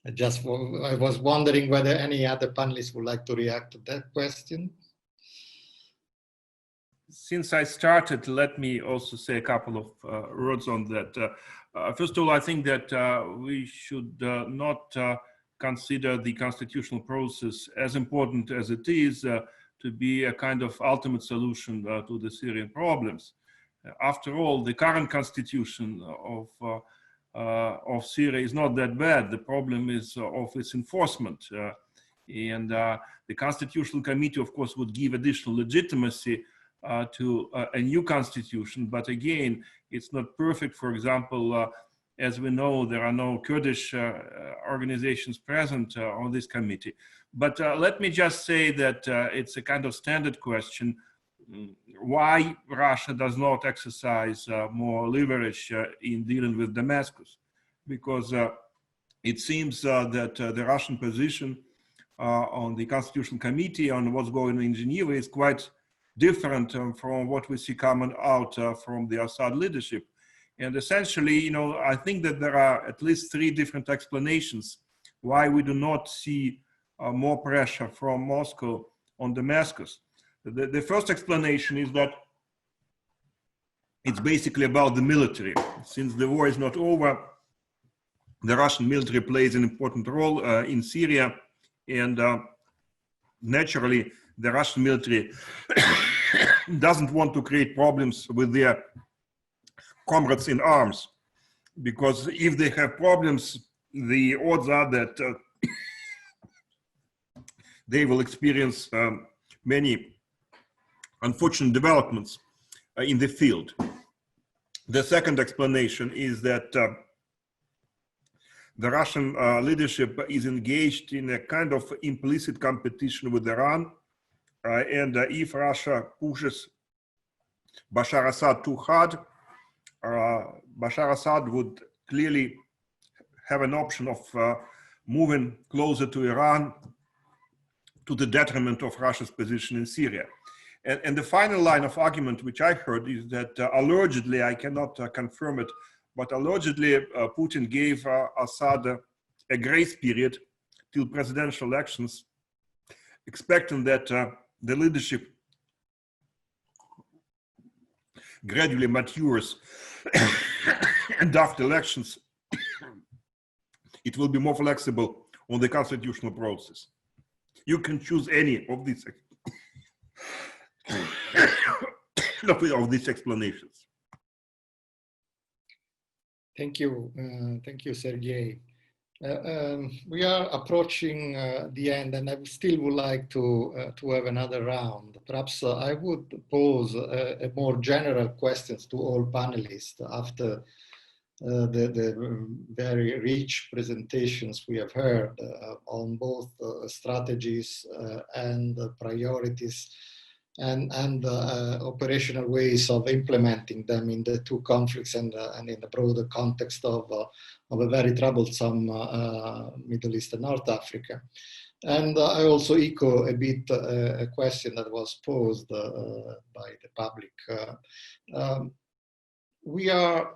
I was wondering whether any other panelists would like to react to that question. Since I started, let me also say a couple of words on that. First of all, I think that we should not consider the constitutional process, as important as it is, to be a kind of ultimate solution to the Syrian problems. After all, the current constitution of Syria is not that bad. The problem is of its enforcement. And the Constitutional Committee, of course, would give additional legitimacy to a new constitution. But again, it's not perfect. For example, as we know, there are no Kurdish organizations present on this committee. But let me just say that it's a kind of standard question. Why Russia does not exercise more leverage in dealing with Damascus? Because it seems that the Russian position on the Constitutional Committee on what's going on in Geneva is quite different from what we see coming out from the Assad leadership. And essentially, you know, I think that there are at least 3 different explanations why we do not see more pressure from Moscow on Damascus. The first explanation is that it's basically about the military. Since the war is not over, the Russian military plays an important role in Syria, and naturally the Russian military doesn't want to create problems with their comrades in arms, because if they have problems, the odds are that they will experience many unfortunate developments in the field. The second explanation is that the Russian leadership is engaged in a kind of implicit competition with Iran, and if Russia pushes Bashar Assad too hard, Bashar Assad would clearly have an option of moving closer to Iran, to the detriment of Russia's position in Syria. And the final line of argument which I heard is that allegedly, I cannot confirm it, but allegedly Putin gave Assad a grace period till presidential elections, expecting that the leadership gradually matures and after elections it will be more flexible on the constitutional process. You can choose any of these of these explanations. Thank you, Sergey. We are approaching the end, and I still would like to have another round. Perhaps I would pose a more general questions to all panelists after the very rich presentations we have heard on both strategies and priorities and operational ways of implementing them in the two conflicts and in the broader context of a very troublesome Middle East and North Africa. And I also echo a bit a question that was posed by the public. We are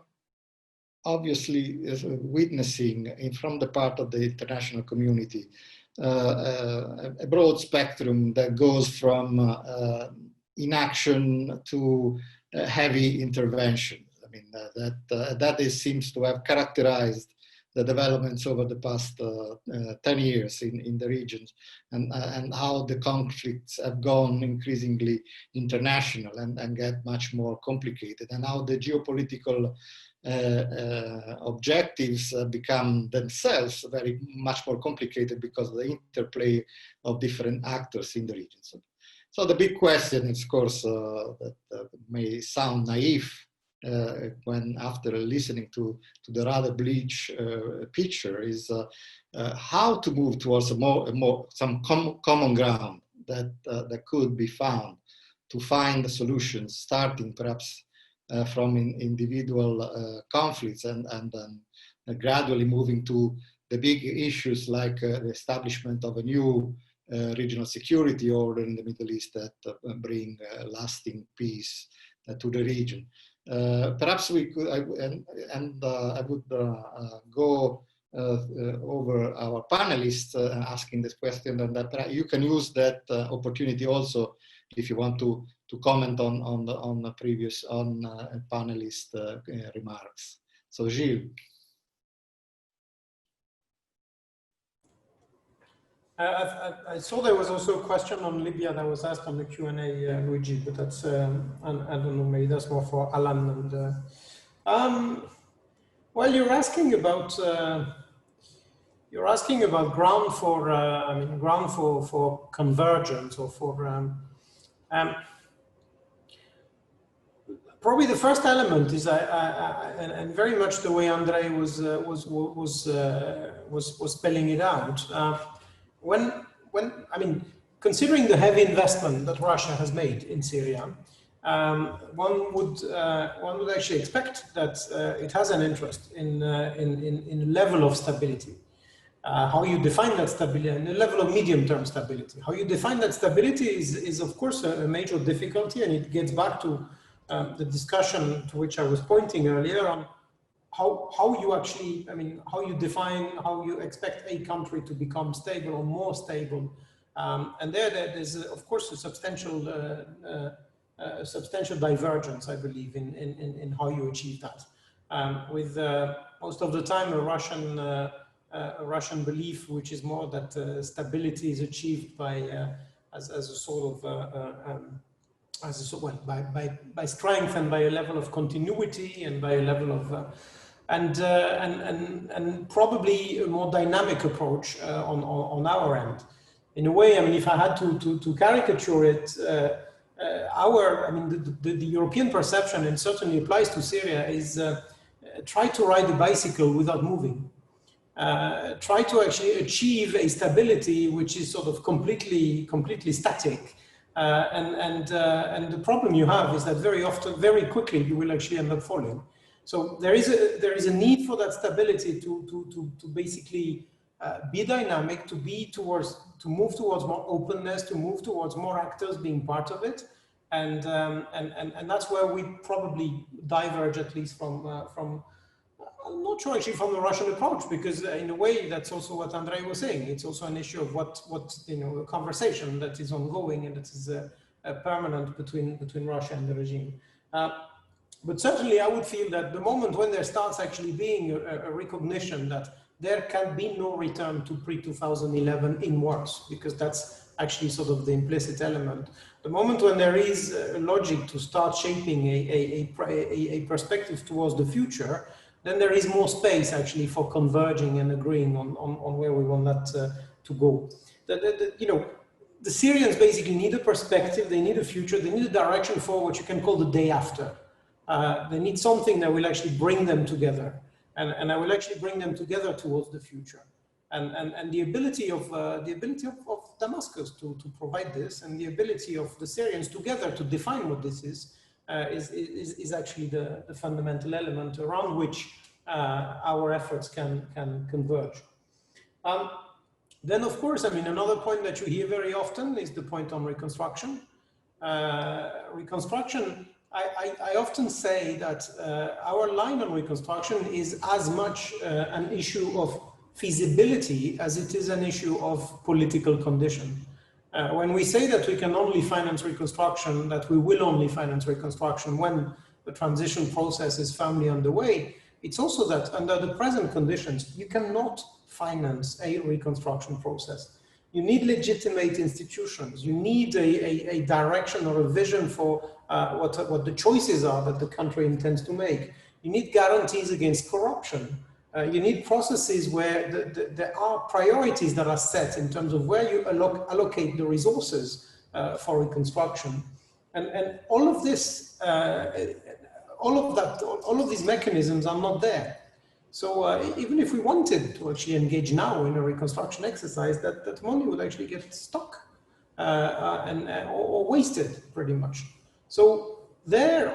obviously witnessing from the part of the international community a broad spectrum that goes from inaction to heavy intervention. I mean, that seems to have characterized the developments over the past 10 years in the region, and how the conflicts have gone increasingly international and get much more complicated, and how the geopolitical objectives become themselves very much more complicated because of the interplay of different actors in the region. So the big question, of course, that may sound naive when after listening to the rather bleak picture is how to move towards some common ground that could be found to find the solutions, starting perhaps from individual conflicts and then gradually moving to the big issues like the establishment of a new regional security order in the Middle East that bring lasting peace to the region. Perhaps we could, I would go over our panelists asking this question, and that you can use that opportunity also if you want to comment on the previous panelist remarks. So Gilles. I saw there was also a question on Libya that was asked on the Q&A, Luigi, but that's I don't know, maybe that's more for Alan. And well, you're asking about ground for I mean ground for convergence or for probably the first element is and very much the way Andrei was spelling it out. When I mean, considering the heavy investment that Russia has made in Syria, one would actually expect that it has an interest in a level of stability. How you define that stability and a level of medium-term stability. How you define that stability is of course a major difficulty, and it gets back to the discussion to which I was pointing earlier on how you actually, I mean, how you define, how you expect a country to become stable or more stable. And there's of course a substantial divergence, I believe, in how you achieve that. With most of the time a Russian belief, which is more that stability is achieved by as a sort of by strength and by a level of continuity and by a level of and probably a more dynamic approach on our end. In a way, I mean, if I had to caricature it, the European perception, and certainly applies to Syria, is try to ride a bicycle without moving. Try to actually achieve a stability which is sort of completely static. And the problem you have is that very often, very quickly, you will actually end up falling. So there is a need for that stability to basically be dynamic, to move towards more openness, to move towards more actors being part of it, and that's where we probably diverge, at least from I'm not sure actually from the Russian approach, because in a way that's also what Andrei was saying. It's also an issue of what a conversation that is ongoing and that is permanent between Russia and the regime. But certainly I would feel that the moment when there starts actually being a recognition that there can be no return to pre-2011 in worse, because that's actually sort of the implicit element. The moment when there is a logic to start shaping a perspective towards the future, then there is more space actually for converging and agreeing on where we want that to go. The Syrians basically need a perspective, they need a future, they need a direction for what you can call the day after. They need something that will actually bring them together, and I will actually bring them together towards the future. And the ability of Damascus to provide this, and the ability of the Syrians together to define what this is actually the fundamental element around which our efforts can converge. Then, of course, I mean, another point that you hear very often is the point on reconstruction. Reconstruction, I often say that our line on reconstruction is as much an issue of feasibility as it is an issue of political condition. When we say that we can only finance reconstruction, that we will only finance reconstruction when the transition process is firmly underway, it's also that under the present conditions, you cannot finance a reconstruction process. You need legitimate institutions. You need a direction or a vision for what the choices are that the country intends to make. You need guarantees against corruption. You need processes where there are priorities that are set in terms of where you allocate the resources for reconstruction. And all of this, all of these mechanisms are not there. So even if we wanted to actually engage now in a reconstruction exercise, that money would actually get stuck or wasted pretty much. So there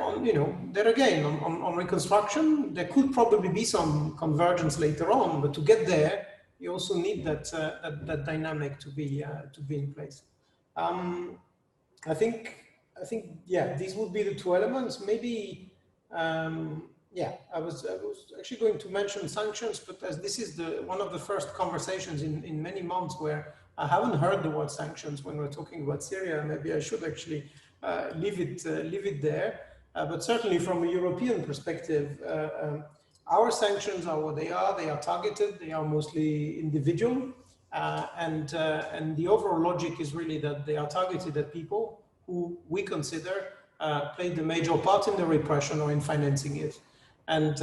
again, on reconstruction, there could probably be some convergence later on, but to get there, you also need that dynamic to be in place. I think yeah, these would be the two elements. Maybe yeah, I was actually going to mention sanctions, but as this is one of the first conversations in many months where I haven't heard the word sanctions when we're talking about Syria, maybe I should actually leave it there. But certainly from a European perspective, our sanctions are what they are. They are targeted. They are mostly individual, and the overall logic is really that they are targeted at people who we consider played a major part in the repression or in financing it. And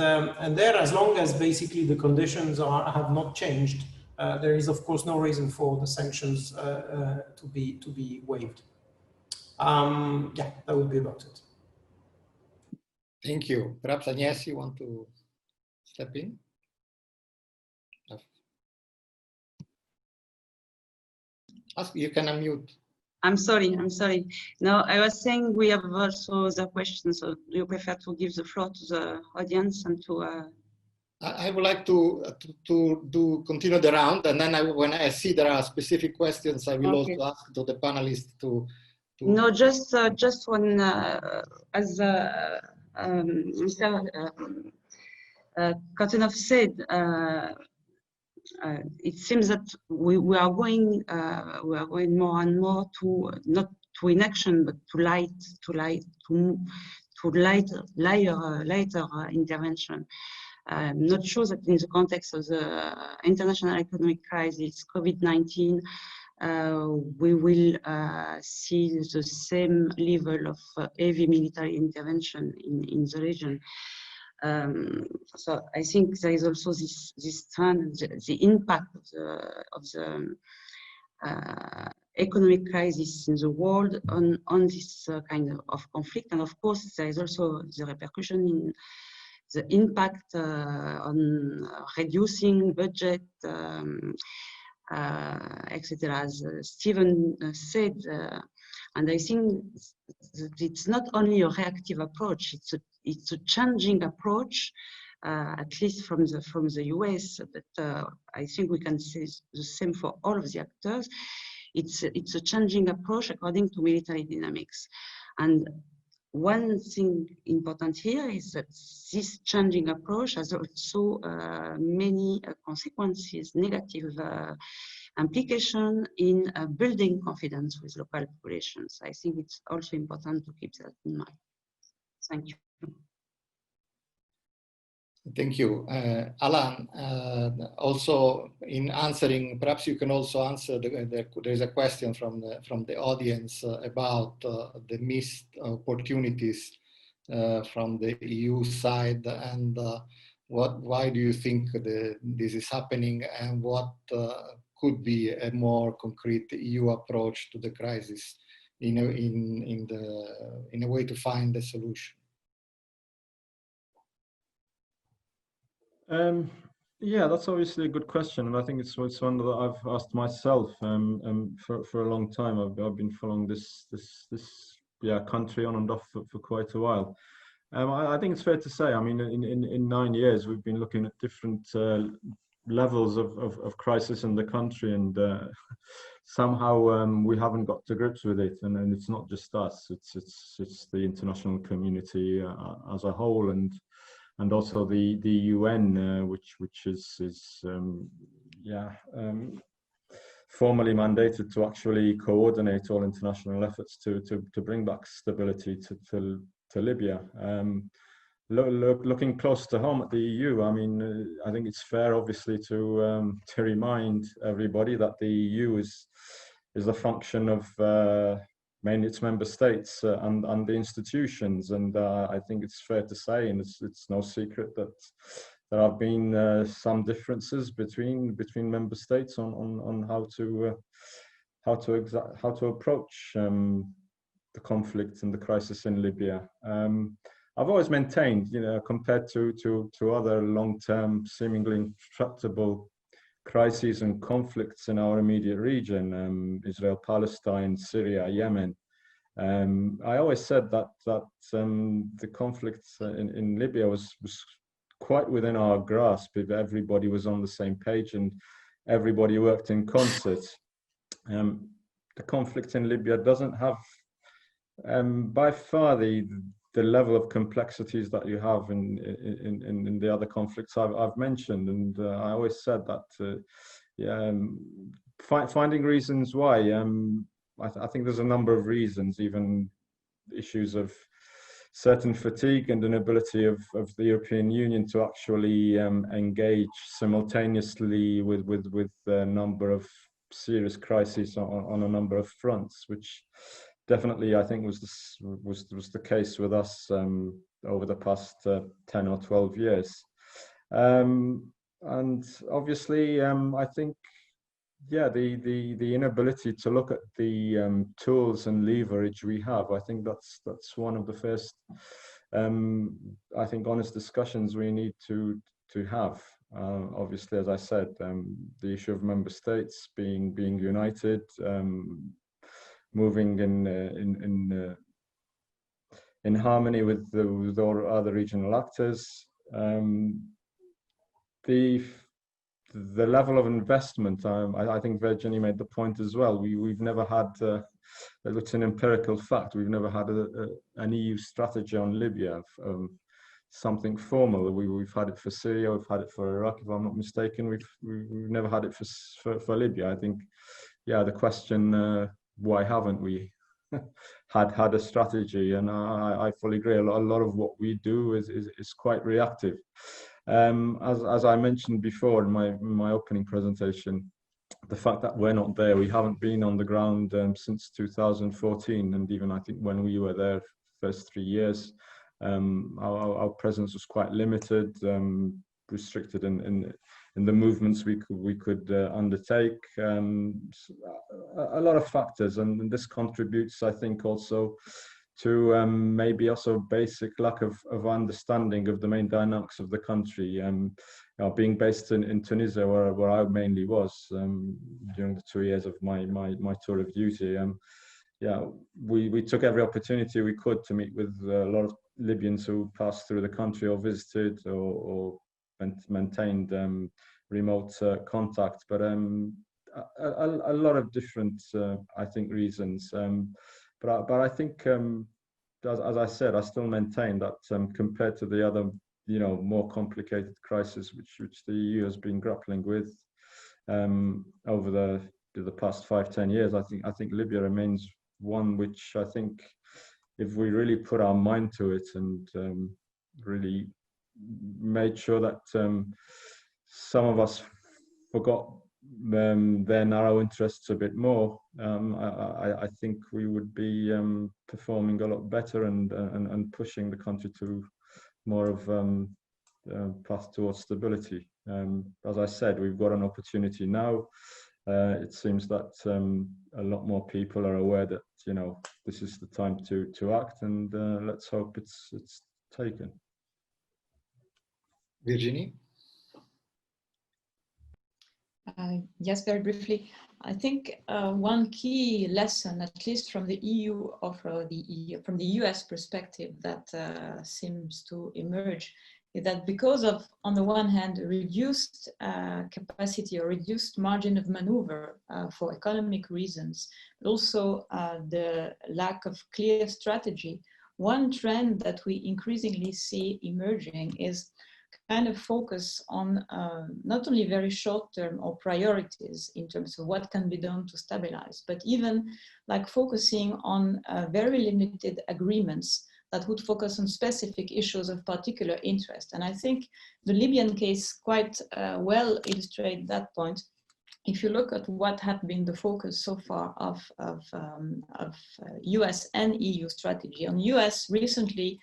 there, as long as basically the conditions have not changed, there is of course no reason for the sanctions to be waived. Yeah, that would be about it. Thank you. Perhaps Agnes, you want to step in? You can unmute. I'm sorry. No, I was saying we have also the questions. So do you prefer to give the floor to the audience and to? I would like to continue the round, and then when I see there are specific questions, I will also ask to the panelists to. No, just one. As Mr. Kotenov said, it seems that we are going more and more to not to inaction, but to lighter intervention. I'm not sure that in the context of the international economic crisis, COVID-19, we will see the same level of heavy military intervention in the region. So I think there is also this trend, the impact of the economic crisis in the world on this kind of conflict. And of course, there is also the repercussion in the impact on reducing budget, etc. As Stephen said, and I think that it's not only a reactive approach; it's a changing approach, at least from the US. But I think we can say the same for all of the actors. It's a changing approach according to military dynamics, and one thing important here is that this changing approach has also many consequences, negative implication in building confidence with local populations. I think it's also important to keep that in mind. Thank you. Thank you. Alan, also in answering, perhaps you can also answer, there's a question from the audience about the missed opportunities from the EU side, and why do you think this is happening, and what could be a more concrete EU approach to the crisis in a way to find a solution? Yeah, that's obviously a good question, and I think it's one that I've asked myself for a long time. I've been following this country on and off for quite a while. I think it's fair to say, I mean, in 9 years we've been looking at different levels of crisis in the country, and somehow we haven't got to grips with it. And it's not just us; it's the international community as a whole, and also the UN, which is formally mandated to actually coordinate all international efforts to bring back stability to Libya. Looking close to home at the EU, I mean, I think it's fair, obviously, to remind everybody that the EU is a function of mainly its member states and the institutions, and I think it's fair to say, and it's no secret, that there have been some differences between member states on how to approach the conflict and the crisis in Libya. I've always maintained, you know, compared to other long-term, seemingly intractable crises and conflicts in our immediate region, Israel, Palestine, Syria, Yemen. I always said that the conflict in Libya was quite within our grasp if everybody was on the same page and everybody worked in concert. The conflict in Libya doesn't have by far the level of complexities that you have in the other conflicts I've mentioned, and I always said that finding reasons why. I think there's a number of reasons, even issues of certain fatigue and inability of the European Union to actually engage simultaneously with a number of serious crises on a number of fronts, which definitely I think was the case with us over the past 10 or 12 years. And obviously, I think, the inability to look at the tools and leverage we have, I think that's one of the first, I think, honest discussions we need to have. Obviously, as I said, the issue of member states being united, moving in harmony with all other regional actors. The level of investment, I think Virginie made the point as well. We've never had, it's an empirical fact, we've never had an EU strategy on Libya, something formal. We've had it for Syria, we've had it for Iraq, if I'm not mistaken. We've never had it for Libya. I think, the question, why haven't we had a strategy? And I fully agree. A lot of what we do is quite reactive. As I mentioned before in my opening presentation, the fact that we're not there, we haven't been on the ground since 2014, and even I think when we were there first 3 years, our presence was quite limited, restricted in the movements we could undertake. A lot of factors, and this contributes, I think, also to maybe also basic lack of understanding of the main dynamics of the country. Being based in Tunisia, where I mainly was during the 2 years of my tour of duty, yeah, we took every opportunity we could to meet with a lot of Libyans who passed through the country or visited or maintained remote contact, but a lot of different, I think, reasons. But I think, as I said, I still maintain that compared to the other, more complicated crisis which the EU has been grappling with over the past 5-10 years, I think Libya remains one which I think, if we really put our mind to it and really made sure that some of us forgot their narrow interests a bit more, I think we would be performing a lot better and pushing the country to more of path towards stability. As I said, we've got an opportunity now. It seems that a lot more people are aware that this is the time to act, and let's hope it's taken. Virginie? Yes, very briefly. I think one key lesson, at least from the EU or from the US perspective, that seems to emerge, is that because of, on the one hand, reduced capacity or reduced margin of maneuver for economic reasons, but also the lack of clear strategy, one trend that we increasingly see emerging is kind of focus on not only very short-term or priorities in terms of what can be done to stabilize, but even like focusing on very limited agreements that would focus on specific issues of particular interest. And I think the Libyan case quite well illustrates that point. If you look at what had been the focus so far of US and EU strategy, on US recently,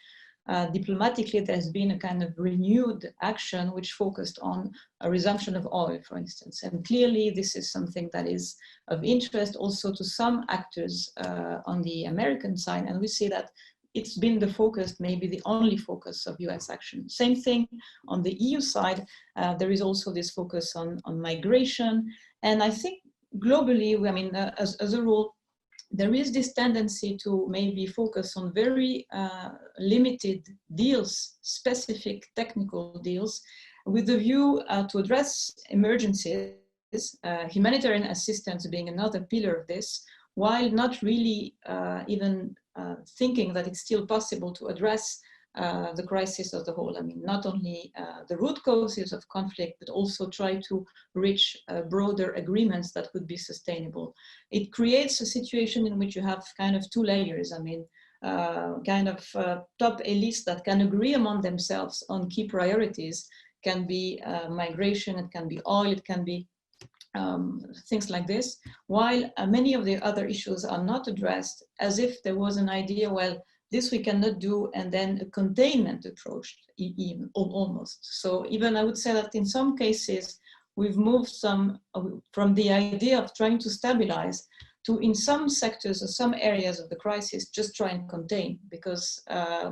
diplomatically, there's been a kind of renewed action which focused on a resumption of oil, for instance. And clearly, this is something that is of interest also to some actors on the American side. And we see that it's been the focus, maybe the only focus of US action. Same thing on the EU side. There is also this focus on migration. And I think globally, I mean, as a rule, there is this tendency to maybe focus on very limited deals, specific technical deals, with the view to address emergencies, humanitarian assistance being another pillar of this, while not really even thinking that it's still possible to address the crisis as a whole. I mean, not only the root causes of conflict, but also try to reach broader agreements that would be sustainable. It creates a situation in which you have kind of two layers. I mean, kind of top elites that can agree among themselves on key priorities. Can be migration, it can be oil, it can be things like this, while many of the other issues are not addressed, as if there was an idea, well, this we cannot do, and then a containment approach, even almost. So even I would say that in some cases, we've moved some from the idea of trying to stabilize to, in some sectors or some areas of the crisis, just try and contain, because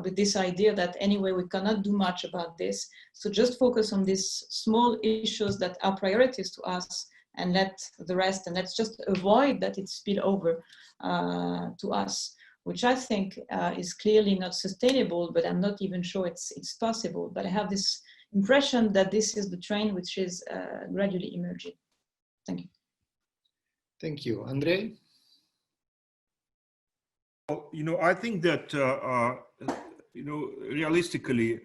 with this idea that anyway, we cannot do much about this. So just focus on these small issues that are priorities to us, and let the rest, and let's just avoid that it spill over to us, which I think is clearly not sustainable, but I'm not even sure it's possible. But I have this impression that this is the trend which is gradually emerging. Thank you. Thank you. Andre? Well, I think that, realistically,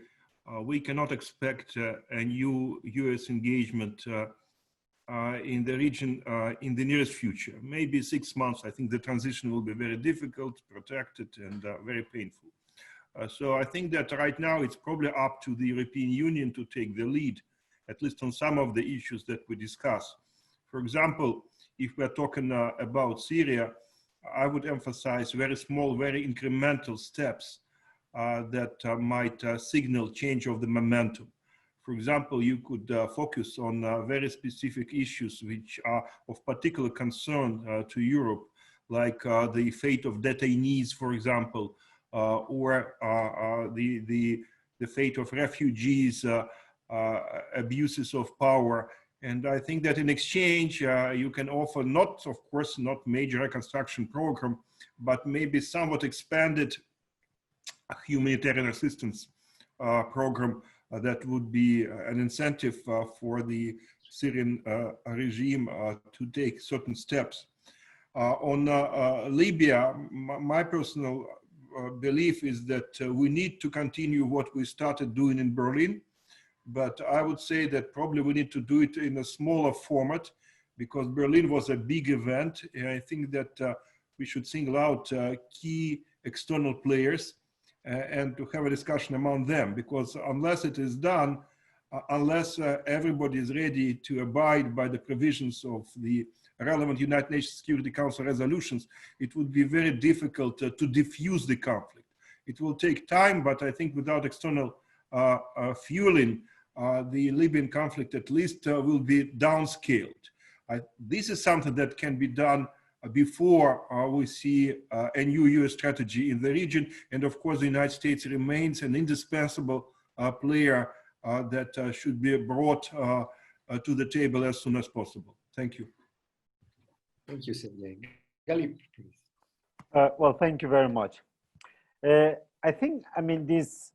we cannot expect a new US engagement in the region in the nearest future. Maybe 6 months. I think the transition will be very difficult, protracted, and very painful. So I think that right now it's probably up to the European Union to take the lead, at least on some of the issues that we discuss. For example, if we're talking about Syria, I would emphasize very small, very incremental steps that might signal change of the momentum. For example, you could focus on very specific issues which are of particular concern to Europe, like the fate of detainees, for example, or the fate of refugees, abuses of power. And I think that in exchange, you can offer not, of course, not major reconstruction program, but maybe somewhat expanded humanitarian assistance program that would be an incentive for the Syrian regime to take certain steps. On Libya, my personal belief is that we need to continue what we started doing in Berlin, but I would say that probably we need to do it in a smaller format, because Berlin was a big event. And I think that we should single out key external players and to have a discussion among them, because unless it is done, unless everybody is ready to abide by the provisions of the relevant United Nations Security Council resolutions, it would be very difficult to diffuse the conflict. It will take time, but I think without external fueling, the Libyan conflict at least will be downscaled. This is something that can be done before we see a new US strategy in the region. And of course, the United States remains an indispensable player that should be brought to the table as soon as possible. Thank you. Thank you, Sergey. Galip, please. Well, thank you very much. I think, I mean, this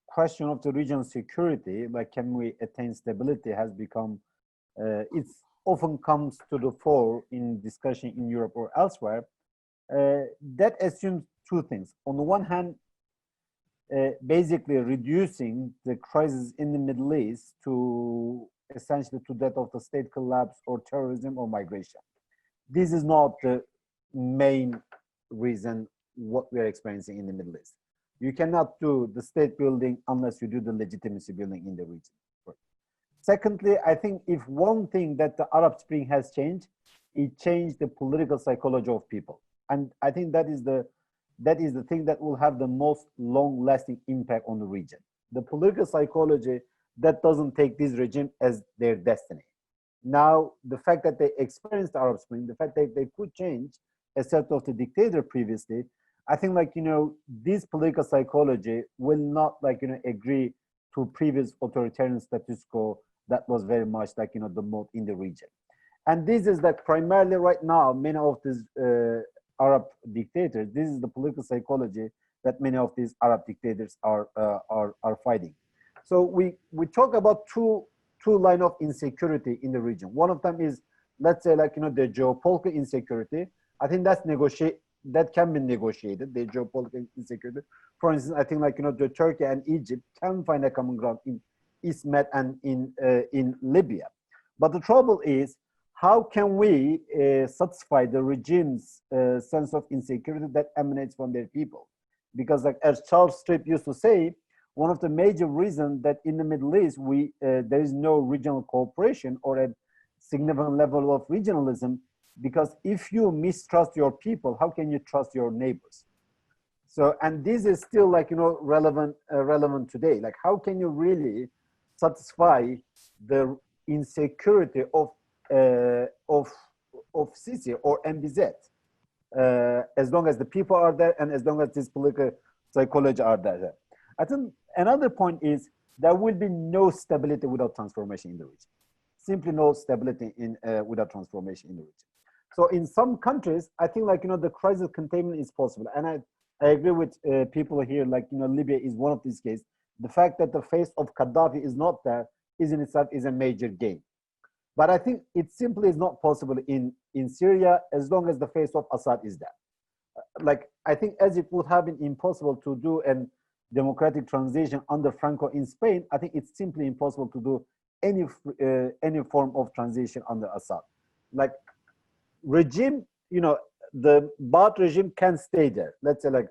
question of the regional security, like can we attain stability, has become, it often comes to the fore in discussion in Europe or elsewhere. That assumes two things. On the one hand, basically reducing the crisis in the Middle East to essentially to that of the state collapse or terrorism or migration. This is not the main reason what we are experiencing in the Middle East. You cannot do the state building unless you do the legitimacy building in the region. Secondly, I think if one thing that the Arab Spring has changed, it changed the political psychology of people. And I think that is the thing that will have the most long-lasting impact on the region. The political psychology that doesn't take this regime as their destiny. Now, the fact that they experienced the Arab Spring, the fact that they could change a set of the dictator previously, I think, like, you know, this political psychology will not, like, you know, agree to previous authoritarian status quo that was very much like, you know, the mode in the region. And this is like primarily right now, many of these Arab dictators, this is the political psychology that many of these Arab dictators are fighting. So we talk about two lines of insecurity in the region. One of them is, let's say, like, you know, the geopolitical insecurity. I think that can be negotiated, the geopolitical insecurity. For instance, I think, like, you know, the Turkey and Egypt can find a common ground in East Med and in Libya. But the trouble is, how can we satisfy the regime's sense of insecurity that emanates from their people? Because, like, as Charles Tripp used to say, one of the major reasons that in the Middle East there is no regional cooperation or a significant level of regionalism, because if you mistrust your people, how can you trust your neighbors? So, and this is still, like, you know, relevant today. Like, how can you really satisfy the insecurity of Sisi or MBZ as long as the people are there and as long as this political psychology are there? I think another point is there will be no stability without transformation in the region. Simply no stability without transformation in the region. So in some countries, I think, like, you know, the crisis containment is possible. And I agree with people here, like, you know, Libya is one of these cases. The fact that the face of Gaddafi is not there is in itself is a major gain. But I think it simply is not possible in Syria as long as the face of Assad is there. Like, I think as it would have been impossible to do a democratic transition under Franco in Spain, I think it's simply impossible to do any form of transition under Assad. Like, regime, you know, the Baath regime can stay there. Let's say, like,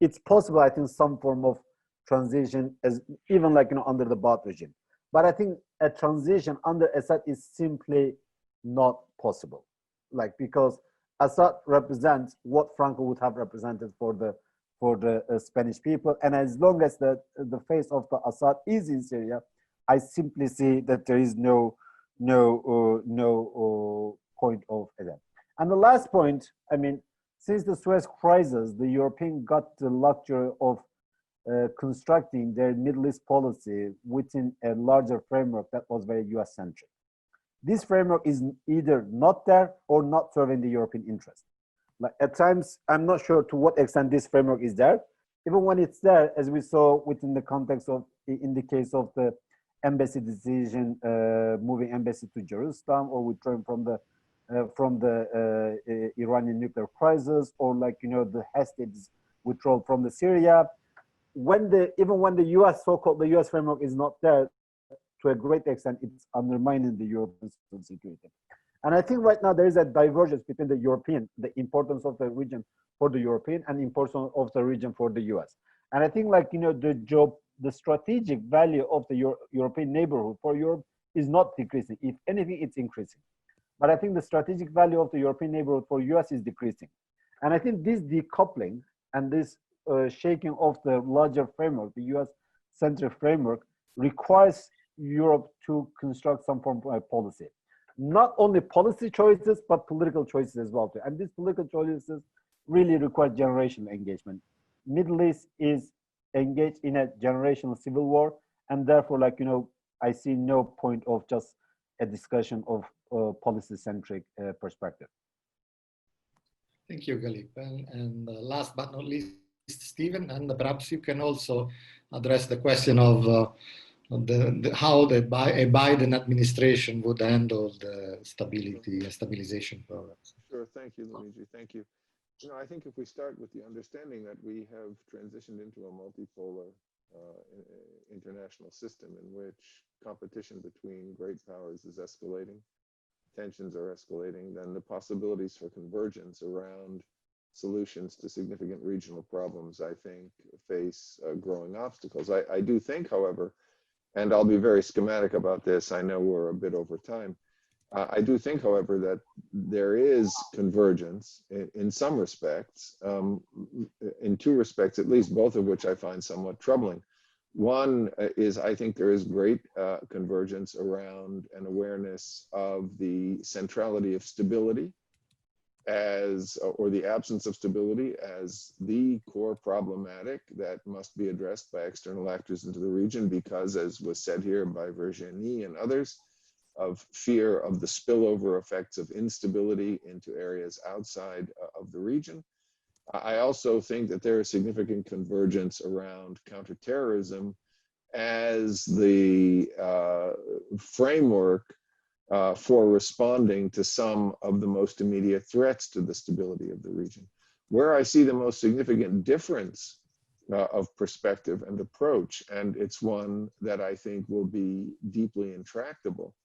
it's possible, I think, some form of transition as even, like, you know, under the Baath regime. But I think a transition under Assad is simply not possible. Like, because Assad represents what Franco would have represented for the Spanish people, and as long as the face of the Assad is in Syria, I simply see that there is no point of that. And the last point, I mean, since the Suez crisis, the European got the luxury of constructing their Middle East policy within a larger framework that was very US-centric. This framework is either not there or not serving the European interest. Like, at times, I'm not sure to what extent this framework is there. Even when it's there, as we saw within the context of, in the case of the embassy decision, moving embassy to Jerusalem, or withdrawing from the Iranian nuclear crisis, or like, you know, the hasty withdrawal from the Syria. Even when the US, so-called the US framework is not there, to a great extent, it's undermining the European security. And I think right now there is a divergence between the importance of the region for the European and importance of the region for the US. And I think, like, you know, the strategic value of the European neighborhood for Europe is not decreasing. If anything, it's increasing. But I think the strategic value of the European neighborhood for US is decreasing. And I think this decoupling and this shaking of the larger framework, the US-centric framework, requires Europe to construct some form of policy. Not only policy choices, but political choices as well. And these political choices really require generational engagement. Middle East is engaged in a generational civil war, and therefore, like, you know, I see no point of just a discussion of policy-centric perspective. Thank you, Galip. And last but not least, Stephen, and perhaps you can also address the question of how a Biden administration would handle the stability and stabilization programs. Sure, thank you, Luigi, thank you. You know, I think if we start with the understanding that we have transitioned into a multipolar international system in which competition between great powers is escalating, tensions are escalating, then the possibilities for convergence around solutions to significant regional problems, I think, face growing obstacles. I do think, however, and I'll be very schematic about this, I know we're a bit over time, I do think, however, that there is convergence in some respects, in two respects at least, both of which I find somewhat troubling. One is, I think there is great convergence around an awareness of the centrality of stability or the absence of stability as the core problematic that must be addressed by external actors into the region because, as was said here by Virginie and others, of fear of the spillover effects of instability into areas outside of the region. I also think that there is significant convergence around counterterrorism as the framework for responding to some of the most immediate threats to the stability of the region. Where I see the most significant difference of perspective and approach, and it's one that I think will be deeply intractable,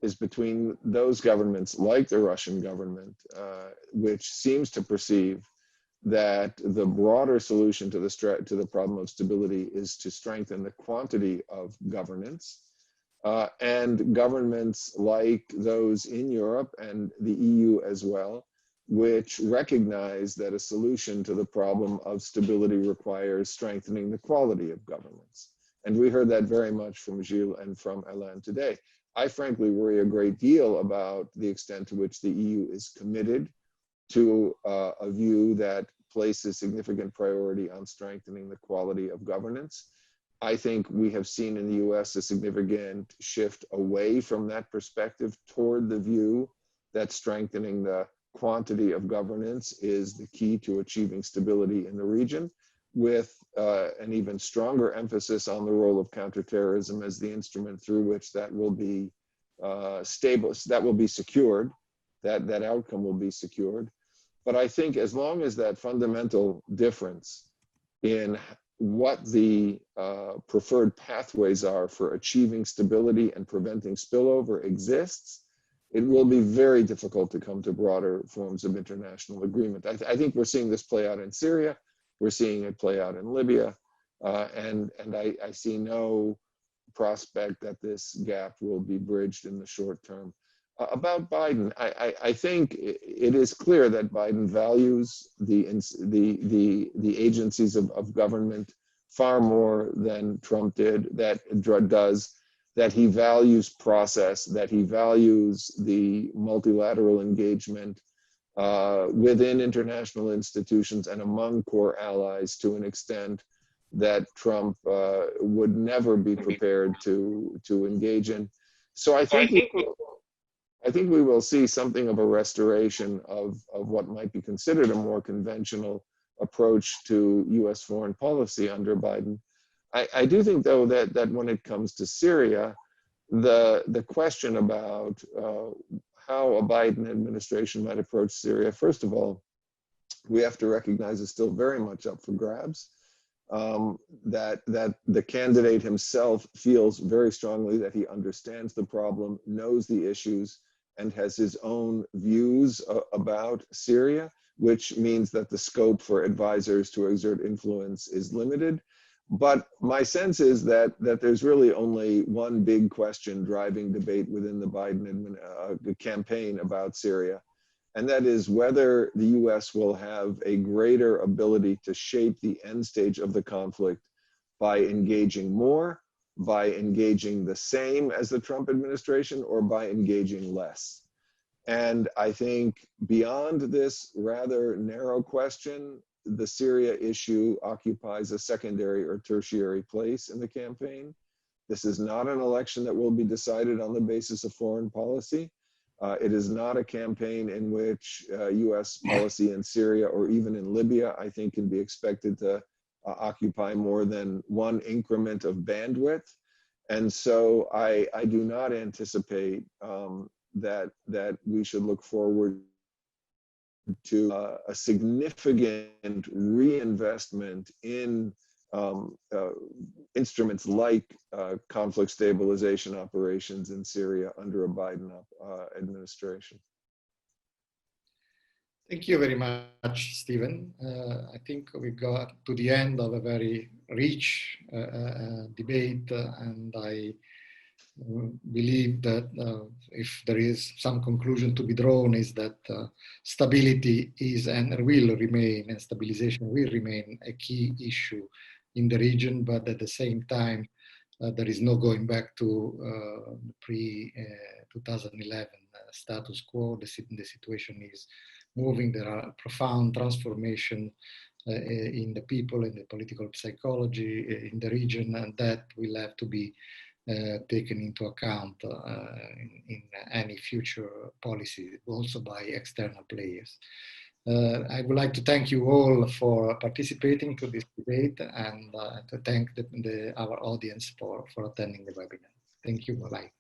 is between those governments like the Russian government, which seems to perceive that the broader solution to the problem of stability is to strengthen the quantity of governance, and governments like those in Europe and the EU as well, which recognize that a solution to the problem of stability requires strengthening the quality of governance. And we heard that very much from Gilles and from Alain today. I frankly worry a great deal about the extent to which the EU is committed to a view that places significant priority on strengthening the quality of governance. I think we have seen in the US a significant shift away from that perspective toward the view that strengthening the quantity of governance is the key to achieving stability in the region, with an even stronger emphasis on the role of counterterrorism as the instrument through which that will be stable, that will be secured, that outcome will be secured. But I think as long as that fundamental difference in what the preferred pathways are for achieving stability and preventing spillover exists, it will be very difficult to come to broader forms of international agreement. I think we're seeing this play out in Syria, we're seeing it play out in Libya, and I see no prospect that this gap will be bridged in the short term. About Biden, I think it is clear that Biden values the agencies of government far more than Trump did, that he values process, that he values the multilateral engagement within international institutions and among core allies to an extent that Trump would never be prepared to engage in. So I think we will see something of a restoration of what might be considered a more conventional approach to U.S. foreign policy under Biden. I do think, though, that when it comes to Syria, the question about how a Biden administration might approach Syria, first of all, we have to recognize is still very much up for grabs. That the candidate himself feels very strongly that he understands the problem, knows the issues, and has his own views about Syria, which means that the scope for advisors to exert influence is limited. But my sense is that there's really only one big question driving debate within the Biden campaign about Syria, and that is whether the US will have a greater ability to shape the end stage of the conflict by engaging more, by engaging the same as the Trump administration, or by engaging less. And I think beyond this rather narrow question, the Syria issue occupies a secondary or tertiary place in the campaign. This is not an election that will be decided on the basis of foreign policy. It is not a campaign in which US policy in Syria or even in Libya, I think, can be expected to occupy more than one increment of bandwidth. And so I do not anticipate that we should look forward to a significant reinvestment in instruments like conflict stabilization operations in Syria under a Biden administration. Thank you very much, Stephen. I think we got to the end of a very rich debate, and I believe that if there is some conclusion to be drawn, is that stability is and will remain, and stabilization will remain a key issue in the region, but at the same time, there is no going back to pre-2011 status quo. The situation is moving. There are profound transformation in the people, in the political psychology in the region, and that will have to be taken into account in any future policy, also by external players. I would like to thank you all for participating to this debate, and to thank our audience for attending the webinar. Thank you. Bye-bye.